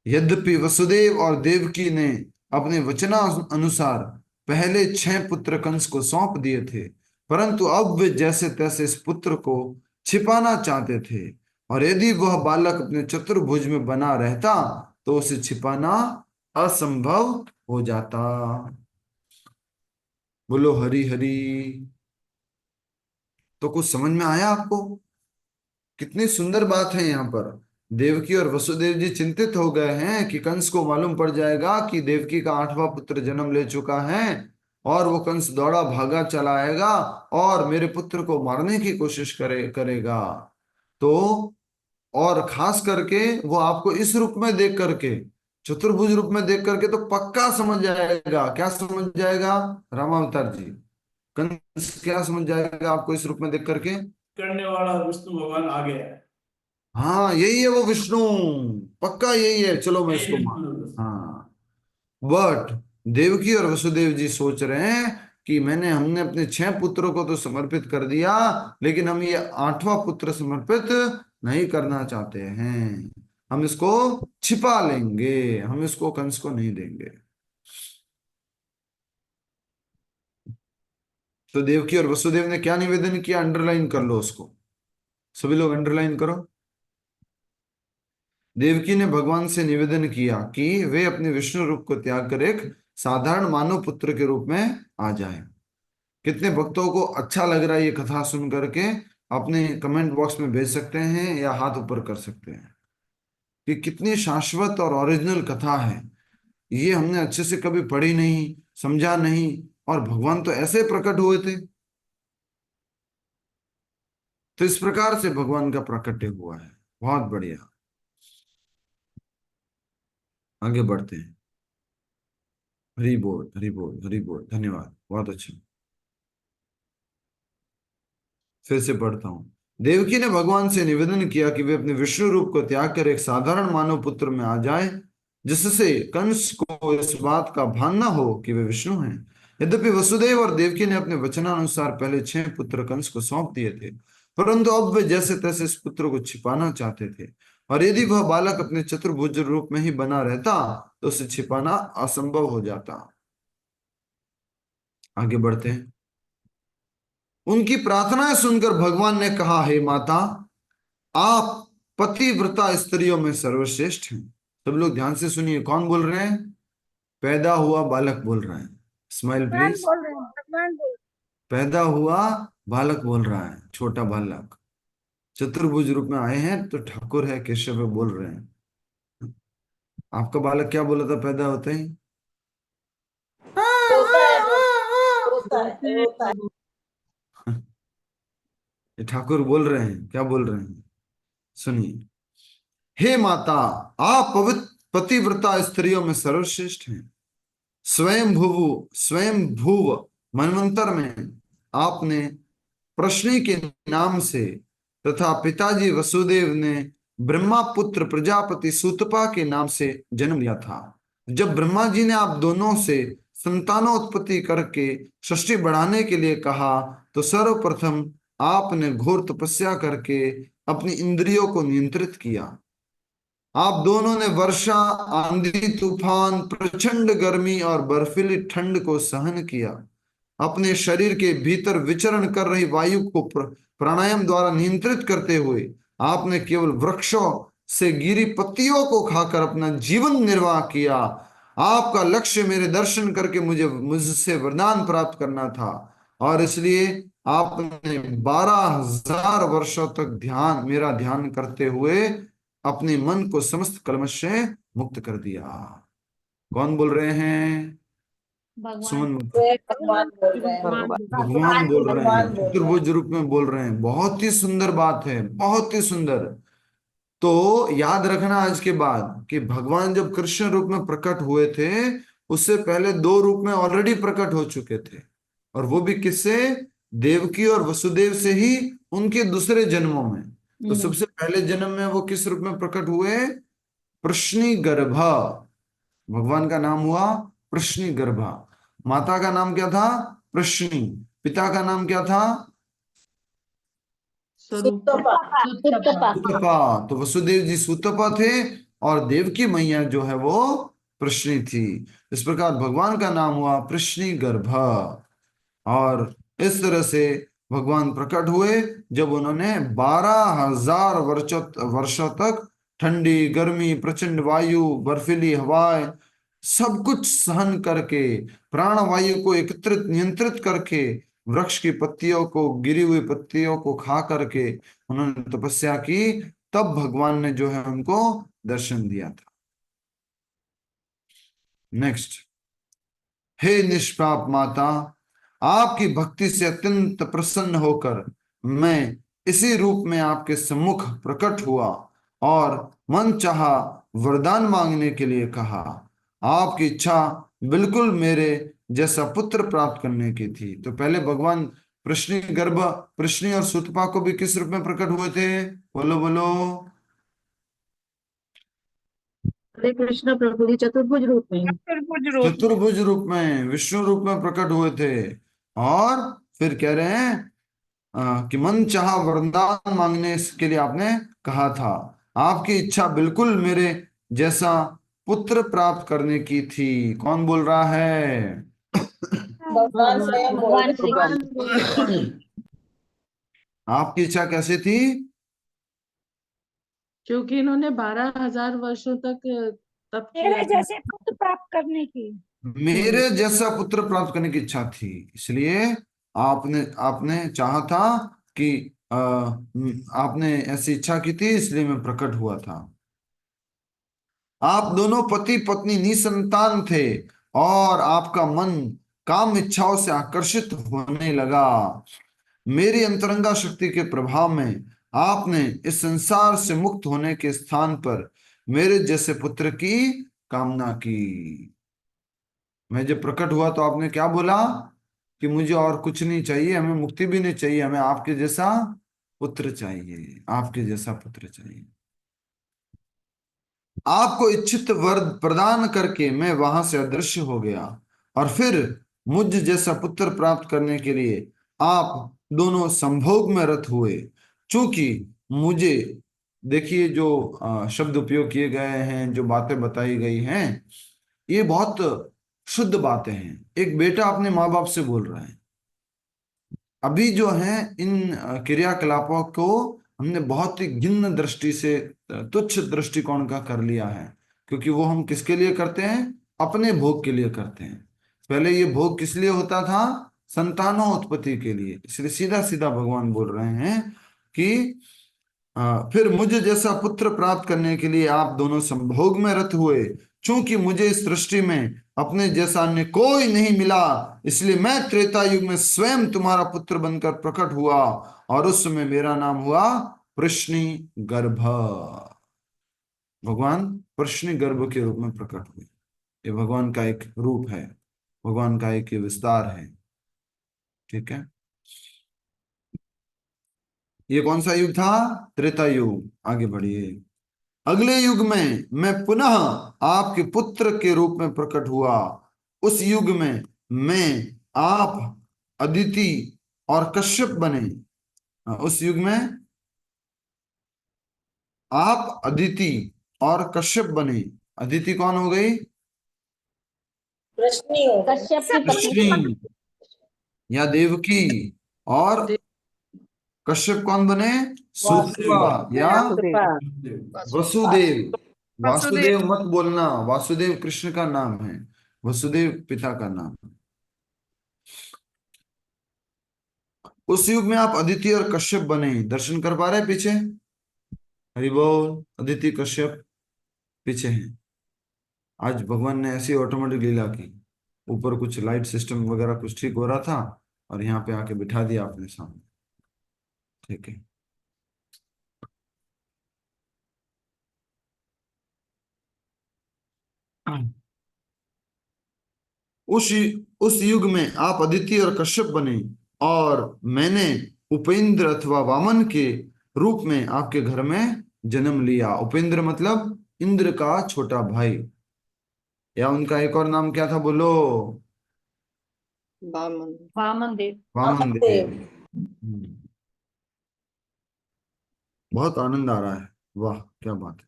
यद्यपि वसुदेव और देवकी ने अपने वचनानुसार पहले 6 पुत्र कंस को सौंप दिए थे, परंतु अब वे जैसे तैसे इस पुत्र को छिपाना चाहते थे, और यदि वह बालक अपने चतुर्भुज में बना रहता तो उसे छिपाना असंभव हो जाता। बोलो हरि हरि। तो कुछ समझ में आया आपको? कितनी सुंदर बात है यहाँ पर। देवकी और वसुदेव जी चिंतित हो गए हैं कि कंस को मालूम पड़ जाएगा कि देवकी का 8वां पुत्र जन्म ले चुका है, और वो कंस दौड़ा भागा चला आएगा और मेरे पुत्र को मारने की कोशिश करेगा। तो और खास करके वो आपको इस रूप में देख करके, चतुर्भुज रूप में देख करके, तो पक्का समझ जाएगा। क्या समझ जाएगा रामावतार जी? कंस क्या समझ जाएगा आपको इस रूप में देख करके? करने वाला विष्णु भगवान आ गया है। हाँ, यही है वो विष्णु, पक्का यही है। चलो मैं यही इसको विष्णु। हाँ। बट देवकी और वसुदेव जी सोच रहे हैं कि हमने अपने 6 पुत्रों को तो समर्पित कर दिया, लेकिन हम ये 8वां पुत्र समर्पित नहीं करना चाहते हैं। हम इसको छिपा लेंगे, हम इसको कंस को नहीं देंगे। तो देवकी और वसुदेव ने क्या निवेदन किया? अंडरलाइन कर लो उसको, सभी लोग अंडरलाइन करो। देवकी ने भगवान से निवेदन किया कि वे अपने विष्णु रूप को त्याग कर एक साधारण मानव पुत्र के रूप में आ जाएं। कितने भक्तों को अच्छा लग रहा है ये कथा सुन करके? अपने कमेंट बॉक्स में भेज सकते हैं या हाथ ऊपर कर सकते हैं कि कितनी शाश्वत और ओरिजिनल कथा है। ये हमने अच्छे से कभी पढ़ी नहीं, समझा नहीं, और भगवान तो ऐसे प्रकट हुए थे। तो इस प्रकार से भगवान का प्राकट्य हुआ है। बहुत बढ़िया, आगे बढ़ते हैं। हरि बोल हरि बोल हरि बोल। धन्यवाद, बहुत अच्छा। फिर से पढ़ता हूं। देवकी ने भगवान से निवेदन किया कि वे अपने विष्णु रूप को त्याग कर एक साधारण मानव पुत्र में आ जाए, जिससे कंस को इस बात का भान न हो कि वे विष्णु हैं। यद्यपि वसुदेव और देवकी ने अपने वचनानुसार पहले 6 पुत्र कंस को सौंप दिए थे, परंतु अब वे जैसे तैसे इस पुत्र को छिपाना चाहते थे, और यदि वह बालक अपने चतुर्भुज रूप में ही बना रहता तो उसे छिपाना असंभव हो जाता। आगे बढ़ते हैं। उनकी प्रार्थनाएं सुनकर भगवान ने कहा, हे माता, आप पतिव्रता स्त्रियों में सर्वश्रेष्ठ हैं। सब लोग ध्यान से सुनिए, कौन बोल रहे हैं? पैदा हुआ बालक बोल रहे हैं। स्माइल भगवान प्लीज। बोल रहे हैं, भगवान बोल पैदा हुआ बालक बोल रहा है, छोटा बालक। चतुर्भुज रूप में आए हैं तो ठाकुर है, केशव है बोल रहे हैं। आपका बालक क्या बोला था पैदा होते ही? रोता है रोता है रोता है। ये ठाकुर बोल रहे हैं, क्या बोल रहे हैं सुनिए। हे माता, आप पवित्र पतिव्रता स्त्रियों में सर्वश्रेष्ठ हैं। स्वयं भुव मनवंतर में आपने प्रश्नि के नाम से तथा पिताजी वसुदेव ने ब्रह्मा पुत्र प्रजापति सूतपा के नाम से जन्म लिया था। जब ब्रह्मा जी ने आप दोनों से संतानोत्पत्ति करके सृष्टि बढ़ाने के लिए कहा तो सर्वप्रथम आपने घोर तपस्या करके अपनी इंद्रियों को नियंत्रित किया। आप दोनों ने वर्षा, आंधी, तूफान, प्रचंड गर्मी और बर्फीली ठंड को सहन किया। अपने शरीर के भीतर विचरण कर रही वायु को प्राणायाम द्वारा नियंत्रित करते हुए आपने केवल वृक्षों से गिरी पत्तियों को खाकर अपना जीवन निर्वाह किया। आपका लक्ष्य मेरे दर्शन करके मुझसे वरदान प्राप्त करना था और इसलिए आपने 12,000 वर्षों तक मेरा ध्यान करते हुए अपने मन को समस्त कलमश से मुक्त कर दिया। कौन बोल रहे हैं? सुमन। भगवान बोल रहे हैं। भगवान बोल रहे हैं, भगवान बोल रहे हैं। चतुर्भुज रूप में बोल रहे हैं। बहुत ही सुंदर बात है, बहुत ही सुंदर। तो याद रखना आज के बाद कि भगवान जब कृष्ण रूप में प्रकट हुए थे उससे पहले 2 रूप में ऑलरेडी प्रकट हो चुके थे, और वो भी किससे? देवकी और वसुदेव से ही उनके दूसरे जन्मों में। तो सबसे पहले जन्म में वो किस रूप में प्रकट हुए? प्रश्नि गर्भा। भगवान का नाम हुआ प्रश्नि गर्भा। माता का नाम क्या था? प्रश्नि। पिता का नाम क्या था? सुतपा। सुतपा। तो वसुदेव जी सुतपा थे और देवकी मैया जो है वो प्रश्नि थी। इस प्रकार भगवान का नाम हुआ प्रश्नि गर्भ। और इस तरह से भगवान प्रकट हुए जब उन्होंने 12,000 वर्षों तक ठंडी, गर्मी, प्रचंड वायु, बर्फीली हवाएं सब कुछ सहन करके, प्राण वायु को एकत्रित नियंत्रित करके, वृक्ष की पत्तियों को, गिरी हुई पत्तियों को खा करके उन्होंने तपस्या की। तब भगवान ने जो है उनको दर्शन दिया था। नेक्स्ट। हे निष्पाप माता, आपकी भक्ति से अत्यंत प्रसन्न होकर मैं इसी रूप में आपके सम्मुख प्रकट हुआ और मन चाहा वरदान मांगने के लिए कहा। आपकी इच्छा बिल्कुल मेरे जैसा पुत्र प्राप्त करने की थी। तो पहले भगवान प्रश्नि गर्भ, प्रश्नि और सुतपा को भी किस रूप में प्रकट हुए थे? बोलो बोलो। हरे कृष्ण प्रभु जी, चतुर्भुज रूप में। चतुर्भुज रूप में, विष्णु रूप में प्रकट हुए थे। और फिर कह रहे हैं कि मन चाहा वरदान मांगने के लिए आपने कहा था। आपकी इच्छा बिल्कुल मेरे जैसा पुत्र प्राप्त करने की थी। कौन बोल रहा है? भगवान स्वयं बोल रहे हैं। आपकी इच्छा कैसे थी? क्योंकि इन्होंने 12,000 वर्षों तक तप मेरे किया था। जैसे पुत्र प्राप्त करने की। मेरे जैसा पुत्र प्राप्त करने की इच्छा थी, इसलिए आपने आपने चाहा था कि आपने ऐसी इच्छा की थी, इसलिए मैं प्रकट हुआ था। आप दोनों पति पत्नी निसंतान थे और आपका मन काम इच्छाओं से आकर्षित होने लगा। मेरी अंतरंगा शक्ति के प्रभाव में आपने इस संसार से मुक्त होने के स्थान पर मेरे जैसे पुत्र की कामना की। मैं जब प्रकट हुआ तो आपने क्या बोला कि मुझे और कुछ नहीं चाहिए, हमें मुक्ति भी नहीं चाहिए, हमें आपके जैसा पुत्र चाहिए, आपके जैसा पुत्र चाहिए। आपको इच्छित वर प्रदान करके मैं वहां से अदृश्य हो गया और फिर मुझ जैसा पुत्र प्राप्त करने के लिए आप दोनों संभोग में रत हुए। चूंकि मुझे, देखिए जो शब्द उपयोग किए गए हैं, जो बातें बताई गई हैं, ये बहुत शुद्ध बातें हैं। एक बेटा अपने माँ बाप से बोल रहा है। अभी जो है इन क्रियाकलापों को हमने बहुत ही घिन्न दृष्टि से, तुच्छ दृष्टिकोण का कर लिया है, क्योंकि वो हम किसके लिए करते हैं? अपने भोग के लिए करते हैं। पहले ये भोग किस लिए होता था? संतानोत्पत्ति के लिए। इसलिए सीधा सीधा भगवान बोल रहे हैं कि फिर मुझे जैसा पुत्र प्राप्त करने के लिए आप दोनों संभोग में रत हुए। चूंकि मुझे इस सृष्टि में अपने जैसा अन्य कोई नहीं मिला, इसलिए मैं त्रेता युग में स्वयं तुम्हारा पुत्र बनकर प्रकट हुआ, और उस समय मेरा नाम हुआ प्रश्नि गर्भ। भगवान प्रश्नि गर्भ के रूप में प्रकट हुए। ये भगवान का एक रूप है, भगवान का एक विस्तार है। ठीक है, ये कौन सा युग था? त्रेता युग। आगे बढ़िए। अगले युग में मैं पुनः आपके पुत्र के रूप में प्रकट हुआ। उस युग में मैं आप अदिति और कश्यप बने। उस युग में आप अदिति और कश्यप बने। अदिति कौन हो गई? प्रश्नी हो गई। कश्यप की पत्नी। कृष्णी या देवकी। और कश्यप कौन बने? सुतपा या वसुदेव। वासुदेव मत बोलना, वासुदेव कृष्ण का नाम है, वसुदेव पिता का नाम है। उस युग में आप अदिति और कश्यप बने। दर्शन कर पा रहे हैं पीछे? हरि बोल। अदिति कश्यप पीछे हैं। आज भगवान ने ऐसी ऑटोमेटिक लीला की। ऊपर कुछ लाइट सिस्टम वगैरह कुछ ठीक हो रहा था, और यहाँ पे आके बिठा दिया अपने सामने। ठीक है, उस उस युग में आप अदिति और कश्यप बने, और मैंने उपेंद्र अथवा वामन के रूप में आपके घर में जन्म लिया। उपेंद्र मतलब इंद्र का छोटा भाई, या उनका एक और नाम क्या था? बोलो। वामन देव। वामन देव। देव। बहुत आनंद आ रहा है। वाह, क्या बात है।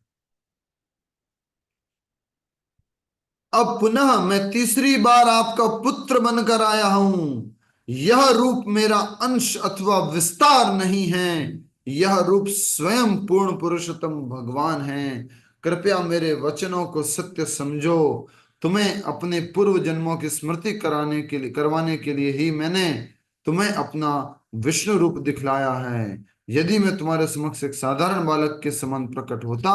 अब पुनः मैं तीसरी बार आपका पुत्र बनकर आया हूं। यह रूप मेरा अंश अथवा विस्तार नहीं है, यह रूप स्वयं पूर्ण पुरुषोत्तम भगवान है। कृपया मेरे वचनों को सत्य समझो। तुम्हें अपने पूर्व जन्मों की स्मृति करवाने के लिए ही मैंने तुम्हें अपना विष्णु रूप दिखलाया है। यदि मैं तुम्हारे समक्ष एक साधारण बालक के समान प्रकट होता,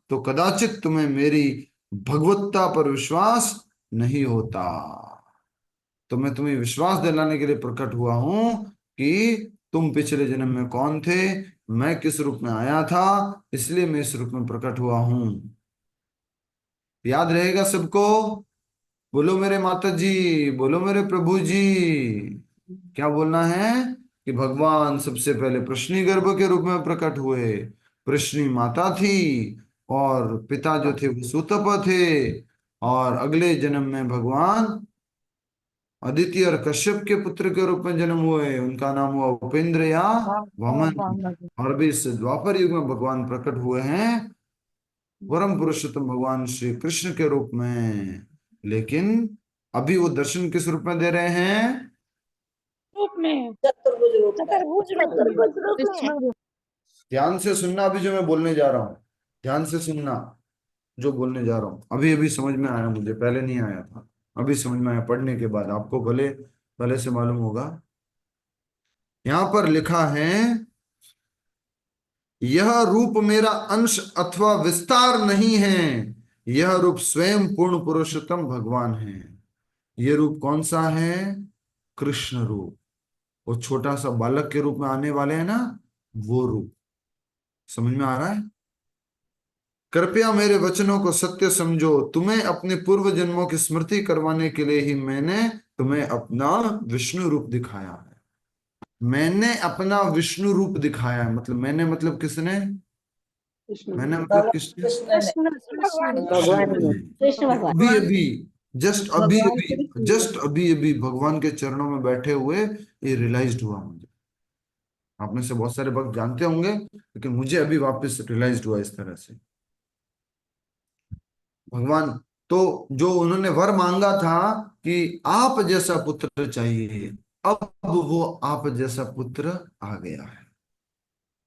तो कदाचित तुम्हें मेरी भगवत्ता पर विश्वास नहीं होता। तो मैं तुम्हें विश्वास दिलाने के लिए प्रकट हुआ हूं कि तुम पिछले जन्म में कौन थे, मैं किस रूप में आया था, इसलिए मैं इस रूप में प्रकट हुआ हूं। याद रहेगा सबको? बोलो मेरे माता जी, बोलो मेरे प्रभु जी। क्या बोलना है? कि भगवान सबसे पहले प्रश्नी गर्भ के रूप में प्रकट हुए। प्रश्नी माता थी, और पिता जो थे वो सूतप थे। और अगले जन्म में भगवान अदिति और कश्यप के पुत्र के रूप में जन्म हुए। उनका नाम हुआ उपेंद्र या वामन। और अभी इस द्वापर युग में भगवान प्रकट हुए हैं परम पुरुषोत्तम भगवान श्री कृष्ण के रूप में। लेकिन अभी वो दर्शन किस रूप में दे रहे हैं? रूप में, चतुर्भुज रूप में। चतुर्भुज रूप में। ध्यान से सुनना, अभी जो मैं बोलने जा रहा हूँ, ध्यान से सुनना जो बोलने जा रहा हूँ। अभी अभी समझ में आया, मुझे पहले नहीं आया था, अभी समझ में आया पढ़ने के बाद। आपको भले पहले से मालूम होगा। यहां पर लिखा है, यह रूप मेरा अंश अथवा विस्तार नहीं है, यह रूप स्वयं पूर्ण पुरुषोत्तम भगवान है। ये रूप कौन सा है? कृष्ण रूप। वो छोटा सा बालक के रूप में आने वाले हैं ना, वो रूप। समझ में आ रहा है? कृपया मेरे वचनों को सत्य समझो। तुम्हें अपने पूर्व जन्मों की स्मृति करवाने के लिए ही मैंने तुम्हें अपना विष्णु रूप दिखाया है। मैंने अपना विष्णु रूप दिखाया है, मतलब मैंने मतलब किसने? मैंने मतलब भगवान किसने? कृष्ण ने। भगवान ने। कृष्ण भगवान। अभी अभी जस्ट अभी भगवान अभी कृष्ण। जस्ट अभी अभी भगवान के चरणों में बैठे हुए ये रियलाइज्ड हुआ मुझे। आप में से बहुत सारे भक्त जानते होंगे, लेकिन मुझे अभी वापस रियलाइज्ड हुआ इस तरह से। भगवान तो जो उन्होंने वर मांगा था कि आप जैसा पुत्र चाहिए, अब वो आप जैसा पुत्र आ गया है।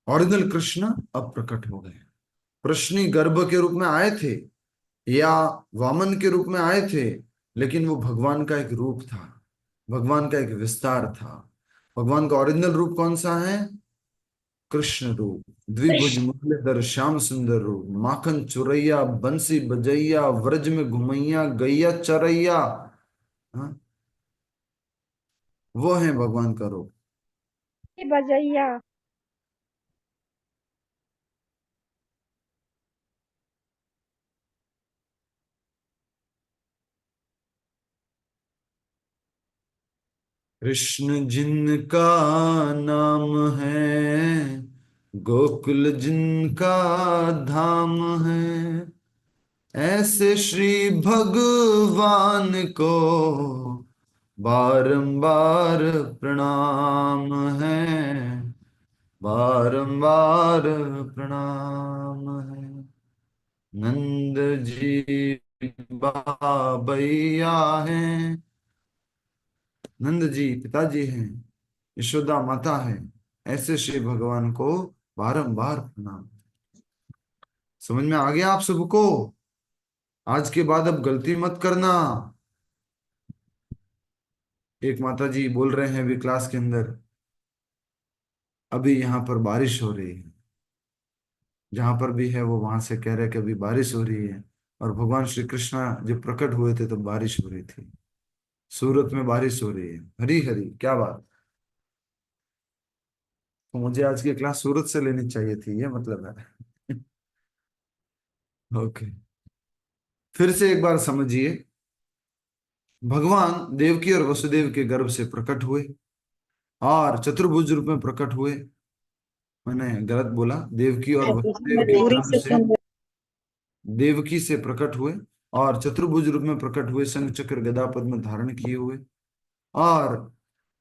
ओरिजिनल कृष्ण अब प्रकट हो गए। प्रश्नी गर्भ के रूप में आए थे या वामन के रूप में आए थे, लेकिन वो भगवान का एक रूप था, भगवान का एक विस्तार था। भगवान का ओरिजिनल रूप कौन सा है? कृष्ण रूप, द्विभुज मुरलीधर श्याम सुंदर रूप, माखन चुरैया, बंसी बजैया, व्रज में घुमैया, गैया चरैया। हाँ, वो है भगवान का रूप। बजैया। कृष्ण जिनका नाम है, गोकुल जिनका धाम है, ऐसे श्री भगवान को बारंबार प्रणाम है, बारंबार प्रणाम है। नंद जी बाबैया हैं, नंद जी पिताजी हैं, यशोदा माता है, ऐसे श्री भगवान को बारंबार प्रणाम। समझ में आ गया आप सबको? आज के बाद अब गलती मत करना। एक माता जी बोल रहे हैं अभी क्लास के अंदर, अभी यहाँ पर बारिश हो रही है, जहां पर भी है वो वहां से कह रहे हैं कि अभी बारिश हो रही है। और भगवान श्री कृष्ण जब प्रकट हुए थे तो बारिश हो रही थी, सूरत में बारिश हो रही है। हरी हरी, क्या बात। तो मुझे आज की क्लास सूरत से लेनी चाहिए थी, ये मतलब है। ओके, फिर से एक बार समझिए। भगवान देवकी और वसुदेव के गर्भ से प्रकट हुए और चतुर्भुज रूप में प्रकट हुए। मैंने गलत बोला, देवकी और वसुदेव के गर्भ से, देवकी से प्रकट हुए और चतुर्भुज रूप में प्रकट हुए, शंख चक्र गदा पद्म धारण किए हुए। और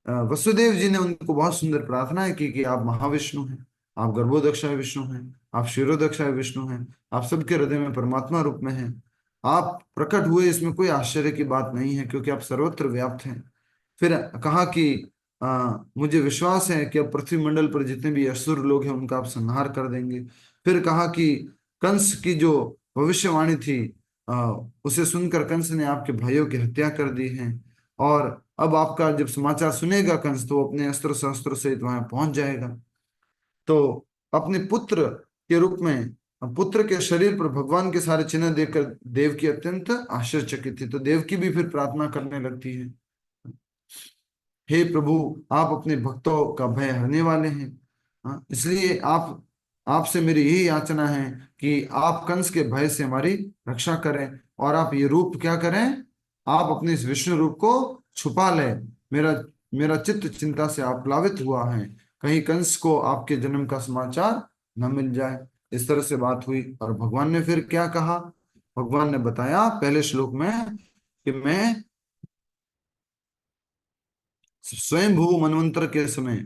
वसुदेव जी ने उनको बहुत सुंदर प्रार्थना की कि आप महाविष्णु हैं, आप गर्भोदक्षाय विष्णु हैं, आप क्षीरोदक्षाय विष्णु हैं, आप सबके हृदय में परमात्मा रूप में हैं, आप प्रकट हुए, इसमें कोई आश्चर्य की बात नहीं है क्योंकि आप सर्वत्र व्याप्त हैं। फिर कहा कि मुझे विश्वास है कि अब पृथ्वी मंडल पर जितने भी असुर लोग हैं उनका आप संहार कर देंगे। फिर कहा कि कंस की जो भविष्यवाणी थी उसे सुनकर कंस ने आपके भाइयों की हत्या कर दी है, और अब आपका जब समाचार सुनेगा कंस तो अपने अस्त्र शस्त्र से वहां पहुंच जाएगा। तो अपने पुत्र के रूप में, पुत्र के शरीर पर भगवान के सारे चिन्ह देखकर देवकी अत्यंत आश्चर्यचकित थी। तो देवकी भी फिर प्रार्थना करने लगती है, हे प्रभु, आप अपने भक्तों का भय हरने वाले हैं। इसलिए आपसे मेरी यही याचना है कि आप कंस के भय से हमारी रक्षा करें, और आप ये रूप क्या करें, आप अपने इस विष्णु रूप को छुपा लें। मेरा मेरा चित्त चिंता से आप प्लावित हुआ है, कहीं कंस को आपके जन्म का समाचार न मिल जाए। इस तरह से बात हुई और भगवान ने फिर क्या कहा? भगवान ने बताया पहले श्लोक में कि मैं स्वयं भू मनवंतर के समय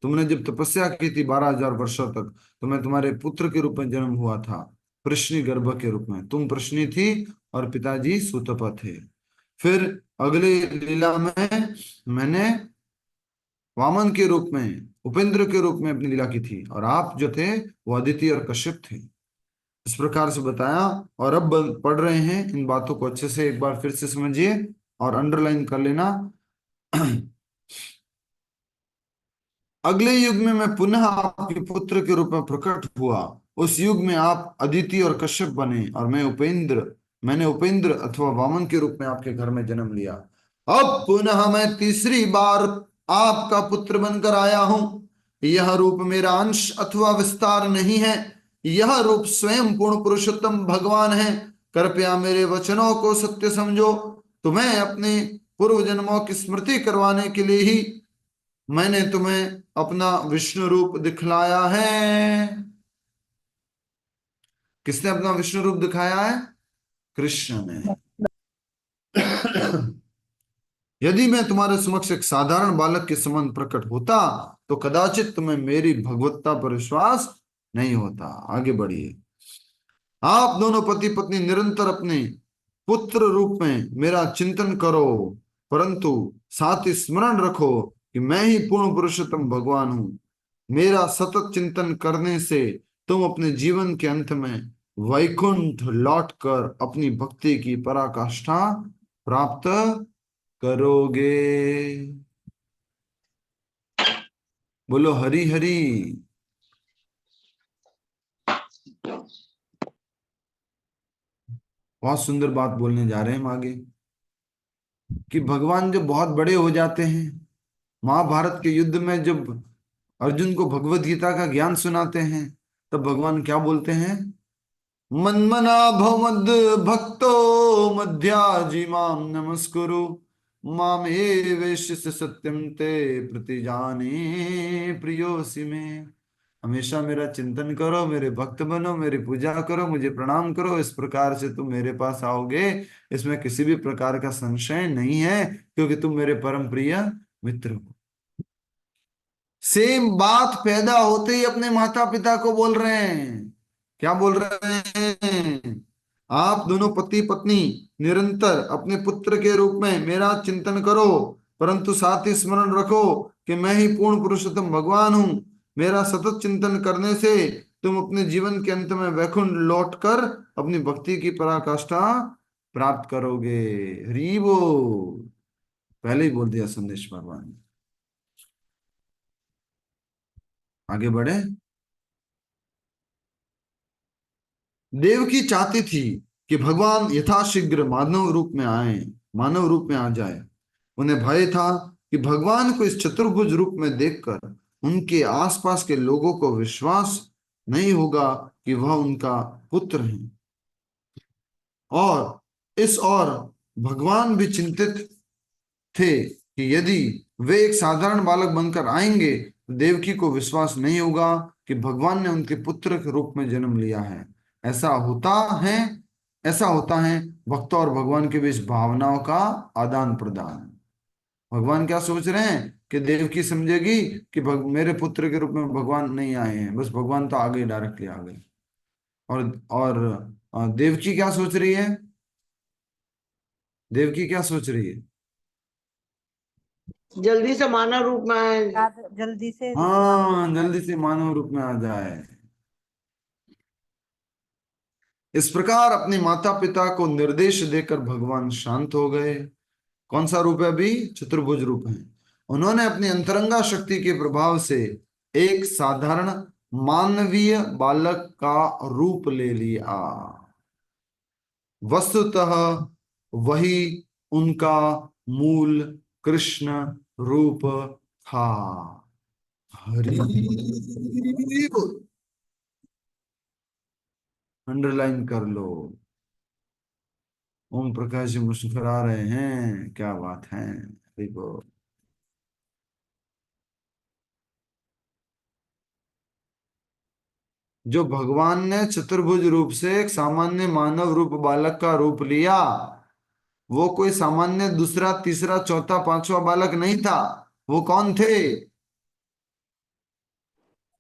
तुमने जब तपस्या की थी 12,000 वर्षों तक, तो मैं तुम्हारे पुत्र के रूप में जन्म हुआ था, प्रश्नी गर्भ के रूप में। तुम प्रश्नी थी और पिताजी सुतपा थे। फिर अगली लीला में मैंने वामन के रूप में, उपेंद्र के रूप में अपनी लीला की थी, और आप जो थे वो अदिति और कश्यप थे। इस प्रकार से बताया। और अब पढ़ रहे हैं, इन बातों को अच्छे से एक बार फिर से समझिए और अंडरलाइन कर लेना। अगले युग में मैं पुनः आपके पुत्र के रूप में प्रकट हुआ। उस युग में आप अदिति और कश्यप बने और मैंने उपेंद्र अथवा वामन के रूप में आपके घर में जन्म लिया। अब पुनः मैं तीसरी बार आपका पुत्र बनकर आया हूं। यह रूप मेरा अंश अथवा विस्तार नहीं है, यह रूप स्वयं पूर्ण पुरुषोत्तम भगवान है। कृपया मेरे वचनों को सत्य समझो। तुम्हें अपने पूर्व जन्मों की स्मृति करवाने के लिए ही मैंने तुम्हें अपना विष्णु रूप दिखलाया है। किसने अपना विष्णु रूप दिखाया है? कृष्ण ने। यदि मैं तुम्हारे समक्ष एक साधारण बालक के समान प्रकट होता तो कदाचित तुम्हें मेरी भगवत्ता पर विश्वास नहीं होता। आगे बढ़िए। आप दोनों पति पत्नी निरंतर अपने पुत्र रूप में मेरा चिंतन करो, परंतु साथ ही स्मरण रखो कि मैं ही पूर्ण पुरुषोत्तम भगवान हूं। मेरा सतत चिंतन करने से तुम अपने जीवन के अंत में वैकुंठ लौटकर अपनी भक्ति की पराकाष्ठा प्राप्त करोगे। बोलो हरि हरि। बहुत सुंदर बात बोलने जा रहे हैं हम आगे, कि भगवान जब बहुत बड़े हो जाते हैं, महाभारत के युद्ध में जब अर्जुन को भगवत गीता का ज्ञान सुनाते हैं, तब भगवान क्या बोलते हैं? मन्मना भवमद भक्तो मध्याजी माम नमस्कुरु मामे वैश्य सत्यम ते प्रतिजाने प्रियोसि में। हमेशा मेरा चिंतन करो, मेरे भक्त बनो, मेरी पूजा करो, मुझे प्रणाम करो। इस प्रकार से तुम मेरे पास आओगे, इसमें किसी भी प्रकार का संशय नहीं है, क्योंकि तुम मेरे परम प्रिय मित्र हो। सेम बात पैदा होते ही अपने माता पिता को बोल रहे हैं। क्या बोल रहे हैं? आप दोनों पति पत्नी निरंतर अपने पुत्र के रूप में मेरा चिंतन करो, परंतु साथ ही स्मरण रखो कि मैं ही पूर्ण पुरुषोत्तम भगवान हूं। मेरा सतत चिंतन करने से तुम अपने जीवन के अंत में वैकुंठ लौटकर अपनी भक्ति की पराकाष्ठा प्राप्त करोगे। हरि बोल। पहले ही बोल दिया संदेश भगवान ने। आगे बढ़े। देवकी चाहती थी कि भगवान यथाशीघ्र मानव रूप में आए, मानव रूप में आ जाए। उन्हें भय था कि भगवान को इस चतुर्भुज रूप में देखकर उनके आसपास के लोगों को विश्वास नहीं होगा कि वह उनका पुत्र है। और भगवान भी चिंतित थे कि यदि वे एक साधारण बालक बनकर आएंगे तो देवकी को विश्वास नहीं होगा कि भगवान ने उनके पुत्र के रूप में जन्म लिया है। ऐसा होता है भक्तों और भगवान के बीच भावनाओं का आदान प्रदान। भगवान क्या सोच रहे हैं कि देवकी समझेगी कि मेरे पुत्र के रूप में भगवान नहीं आए हैं, बस भगवान तो आ गए, डायरेक्टली आ गए। और देवकी क्या सोच रही है? देवकी क्या सोच रही है? जल्दी से मानव रूप में आए। जल्दी से हाँ, जल्दी से मानव रूप में आ जाए। इस प्रकार अपने माता पिता को निर्देश देकर भगवान शांत हो गए। कौन सा रूप है? अभी चतुर्भुज रूप है। उन्होंने अपनी अंतरंगा शक्ति के प्रभाव से एक साधारण मानवीय बालक का रूप ले लिया। वस्तुतः वही उनका मूल कृष्ण रूप था। हरि बोल। अंडरलाइन कर लो। ओम प्रकाश जी मुस्कुरा रहे हैं, क्या बात है। हरि बोल। जो भगवान ने चतुर्भुज रूप से एक सामान्य मानव रूप बालक का रूप लिया, वो कोई सामान्य दूसरा तीसरा चौथा पांचवा बालक नहीं था। वो कौन थे?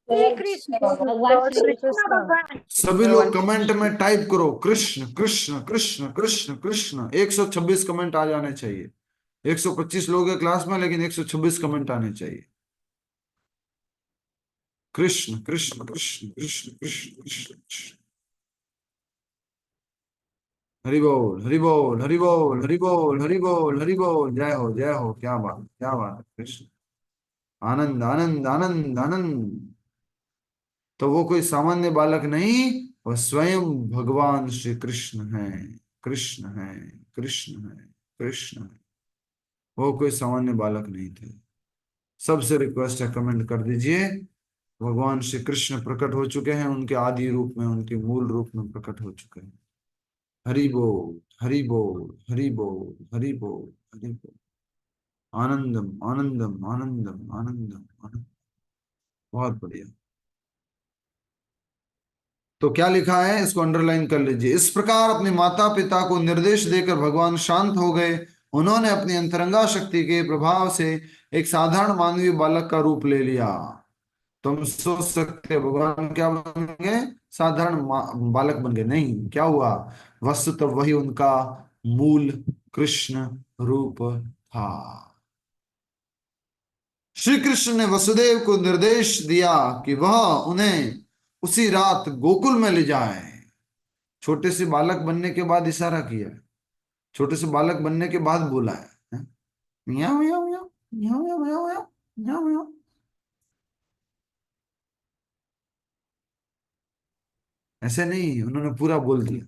श्री कृष्ण भगवान श्री कृष्ण भगवान। सभी लोग कमेंट में टाइप करो कृष्ण कृष्ण कृष्ण कृष्ण कृष्ण। 126 कमेंट आ जाने चाहिए। 125 लोग हैं क्लास में, लेकिन 126 कमेंट आने चाहिए। कृष्ण कृष्ण कृष्ण कृष्ण कृष्ण कृष्ण कृष्ण। हरि बोल हरि बोल हरि बोल हरि बोल हरि बोल हरि बोल। जय हो जय हो। क्या बात, क्या बात है। कृष्ण। आनंद आनंद आनंद आनंद। तो वो कोई सामान्य बालक नहीं, वह स्वयं भगवान श्री कृष्ण है। कृष्ण है कृष्ण है कृष्ण है। वो कोई सामान्य बालक नहीं थे। सबसे रिक्वेस्ट है, कमेंट कर दीजिए। भगवान श्री कृष्ण प्रकट हो चुके हैं, उनके आदि रूप में, उनके मूल रूप में प्रकट हो चुके हैं। हरि बोल हरि बोल हरि बोल हरि बोल हरि बोल। आनंदम आनंदम आनंदम आनंदम आनंद। बहुत बढ़िया। तो क्या लिखा है, इसको अंडरलाइन कर लीजिए। इस प्रकार अपने माता पिता को निर्देश देकर भगवान शांत हो गए। उन्होंने अपनी अंतरंगा शक्ति के प्रभाव से एक साधारण मानवीय बालक का रूप ले लिया। तुम सोच सकते हो भगवान क्या बन गए? साधारण बालक बन गए? नहीं, क्या हुआ? वस्तुतः वही उनका मूल कृष्ण रूप था। श्री कृष्ण ने वसुदेव को निर्देश दिया कि वह उन्हें उसी रात गोकुल में ले जाए। छोटे से बालक बनने के बाद इशारा किया, छोटे से बालक बनने के बाद बोला है, म्याऊ म्याऊ म्याऊ म्याऊ म्याऊ म्याऊ म्याऊ म्याऊ म्याऊ। ऐसे नहीं, उन्होंने पूरा बोल दिया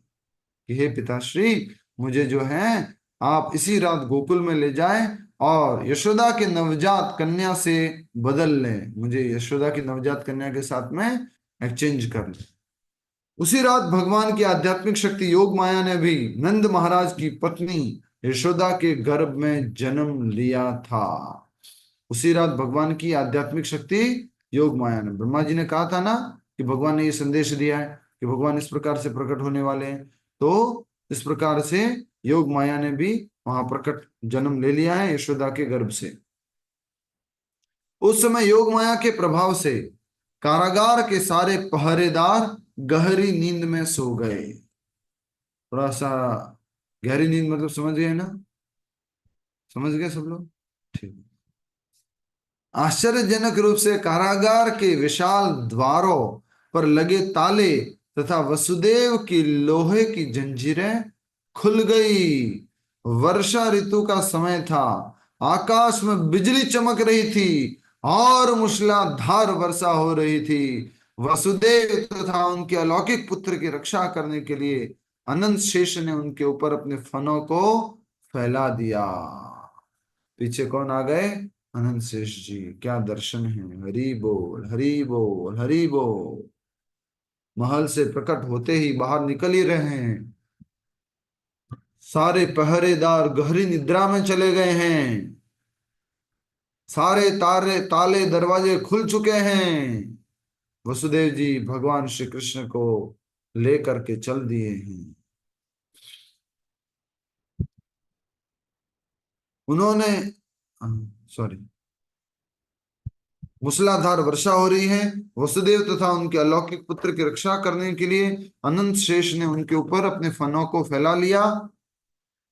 कि हे पिताश्री, मुझे जो है आप इसी रात गोकुल में ले जाएं और यशोदा के नवजात कन्या से बदल लें, मुझे यशोदा की नवजात कन्या के साथ में एक्सचेंज कर लें। उसी रात भगवान की आध्यात्मिक शक्ति योग माया ने भी नंद महाराज की पत्नी यशोदा के गर्भ में जन्म लिया था। उसी रात भगवान की आध्यात्मिक शक्ति योग माया ने, ब्रह्मा जी ने कहा था ना कि भगवान ने ये संदेश दिया है कि भगवान इस प्रकार से प्रकट होने वाले हैं, तो इस प्रकार से योग माया ने भी वहां प्रकट जन्म ले लिया है यशोदा के गर्भ से। उस समय योग माया के प्रभाव से कारागार के सारे पहरेदार गहरी नींद में सो गए। थोड़ा सा गहरी नींद मतलब समझ गए ना, समझ गए सब लोग? ठीक। आश्चर्यजनक रूप से कारागार के विशाल द्वारों पर लगे ताले तथा वसुदेव की लोहे की जंजीरें खुल गई। वर्षा ऋतु का समय था, आकाश में बिजली चमक रही थी और मूसलाधार वर्षा हो रही थी। वसुदेव तथा उनके अलौकिक पुत्र की रक्षा करने के लिए अनंत शेष ने उनके ऊपर अपने फनों को फैला दिया। पीछे कौन आ गए? अनंत शेष जी। क्या दर्शन है! हरि बोल हरि बोल हरि बोल। महल से प्रकट होते ही बाहर निकल ही रहे हैं, सारे पहरेदार गहरी निद्रा में चले गए हैं, सारे ताले दरवाजे खुल चुके हैं। वसुदेव जी भगवान श्री कृष्ण को लेकर के चल दिए हैं। उन्होंने मूसलाधार वर्षा हो रही है। वसुदेव तथा उनके अलौकिक पुत्र की रक्षा करने के लिए अनंत शेष ने उनके ऊपर अपने फनों को फैला लिया।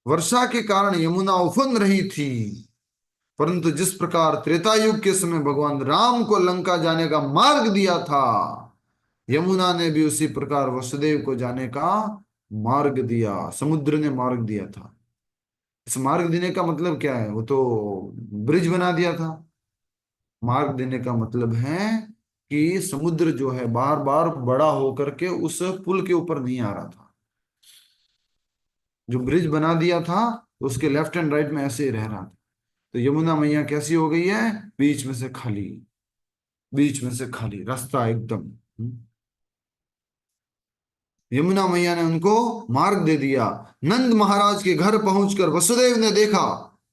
वर्षा के कारण यमुना उफन रही थी, परंतु जिस प्रकार त्रेता युग के समय भगवान राम को लंका जाने का मार्ग दिया था, यमुना ने भी उसी प्रकार वसुदेव को जाने का मार्ग दिया। समुद्र ने मार्ग दिया था। इस मार्ग देने का मतलब क्या है? वो तो ब्रिज बना दिया था। मार्ग देने का मतलब है कि समुद्र जो है बार बार बड़ा होकर के उस पुल के ऊपर नहीं आ रहा था। जो ब्रिज बना दिया था उसके लेफ्ट एंड राइट में ऐसे ही रह रहा था। तो यमुना मैया कैसी हो गई है? बीच में से खाली, बीच में से खाली रास्ता एकदम। यमुना मैया ने उनको मार्ग दे दिया। नंद महाराज के घर पहुंचकर वसुदेव ने देखा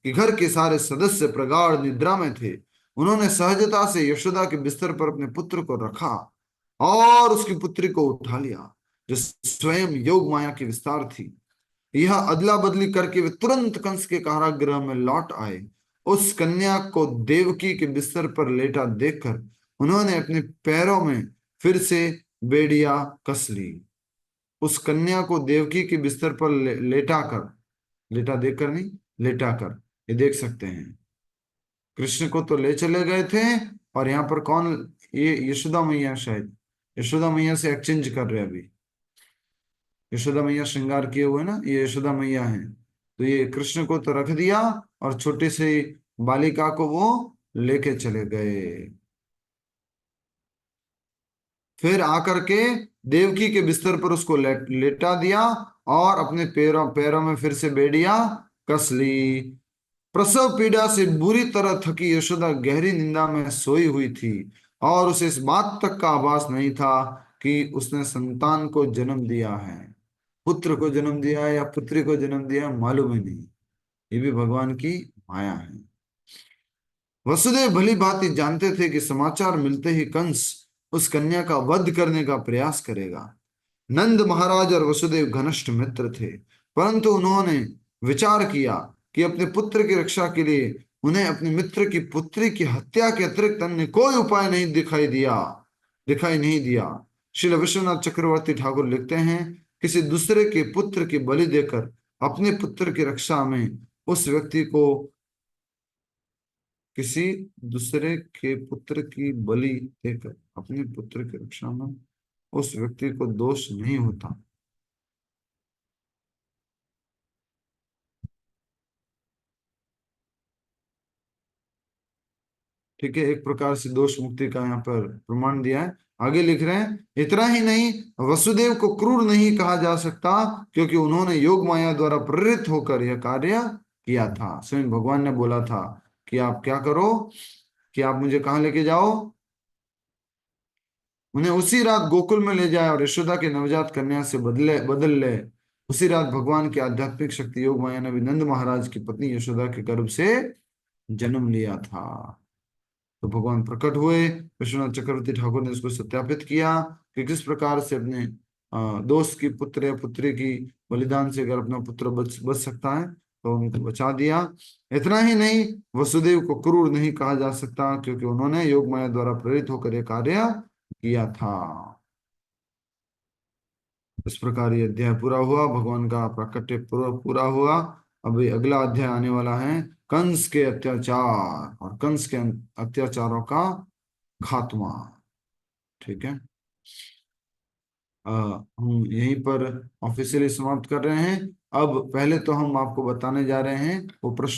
कि घर के सारे सदस्य प्रगाढ़ निद्रा में थे। उन्होंने सहजता से यशोदा के बिस्तर पर अपने पुत्र को रखा और उसकी पुत्री को उठा लिया, जो स्वयं योग माया की विस्तार थी। यह अदला बदली करके वे तुरंत कंस के कारागृह में लौट आए। उस कन्या को देवकी के बिस्तर पर लेटा देखकर उन्होंने अपने पैरों में फिर से बेड़िया कस ली। उस कन्या को देवकी के बिस्तर पर लेटा देखकर नहीं, लेटा कर, ये देख सकते हैं। कृष्ण को तो ले चले गए थे और यहाँ पर कौन? ये यशोदा मैया, शायद यशोदा मैया से एक्सचेंज कर रहे अभी। यशोदा मैया श्रृंगार किए हुए ना, ये यशोदा मैया है। तो ये कृष्ण को तो रख दिया और छोटे से बालिका को वो लेके चले गए। फिर आकर के देवकी के बिस्तर पर उसको लेटा दिया और अपने पैरों में फिर से बेड़िया कस ली। प्रसव पीड़ा से बुरी तरह थकी यशोदा गहरी निंदा में सोई हुई थी और उसे इस बात तक का आभास नहीं था कि उसने संतान को जन्म दिया है। पुत्र को जन्म दिया है या पुत्री को जन्म दिया है मालूम ही नहीं। ये भी भगवान की माया है। वसुदेव भली भांति जानते थे कि समाचार मिलते ही कंस उस कन्या का वध करने का प्रयास करेगा। नंद महाराज और वसुदेव घनिष्ठ मित्र थे, परंतु उन्होंने विचार किया कि अपने पुत्र की रक्षा के लिए उन्हें अपने मित्र की पुत्री की हत्या के अतिरिक्त अन्य कोई उपाय नहीं दिखाई नहीं दिया। श्री विश्वनाथ चक्रवर्ती ठाकुर लिखते हैं, किसी दूसरे के पुत्र की बलि देकर अपने पुत्र की रक्षा में उस व्यक्ति को किसी दूसरे के पुत्र की बलि देकर अपने पुत्र की रक्षा में उस व्यक्ति को दोष नहीं होता। ठीक है, एक प्रकार से दोष मुक्ति का यहाँ पर प्रमाण दिया है। आगे लिख रहे हैं, इतना ही नहीं, वसुदेव को क्रूर नहीं कहा जा सकता क्योंकि उन्होंने योग माया द्वारा प्रेरित होकर यह कार्य किया था। स्वयं भगवान ने बोला था कि आप क्या करो, कि आप मुझे कहाँ लेके जाओ, उन्हें उसी रात गोकुल में ले जाए और यशोदा के नवजात कन्या से बदल ले। उसी रात भगवान की आध्यात्मिक शक्ति योग माया ने भी नंद महाराज की पत्नी यशोदा के गर्भ से जन्म लिया था। तो भगवान प्रकट हुए, विश्वनाथ चक्रवर्ती ठाकुर ने इसको सत्यापित किया कि किस प्रकार से अपने दोस्त की पुत्र या पुत्री की बलिदान से अगर अपना पुत्र बच सकता है तो उनको बचा दिया। इतना ही नहीं, वसुदेव को क्रूर नहीं कहा जा सकता क्योंकि उन्होंने योग माया द्वारा प्रेरित होकर यह कार्य किया था। इस प्रकार ये अध्याय पूरा हुआ, भगवान का प्राकट्य पूरा हुआ। अभी अगला अध्याय आने वाला है कंस के अत्याचार और कंस के अत्याचारों का खात्मा। ठीक है, हम यहीं पर ऑफिशियली समाप्त कर रहे हैं। अब पहले तो हम आपको बताने जा रहे हैं वो प्रश्न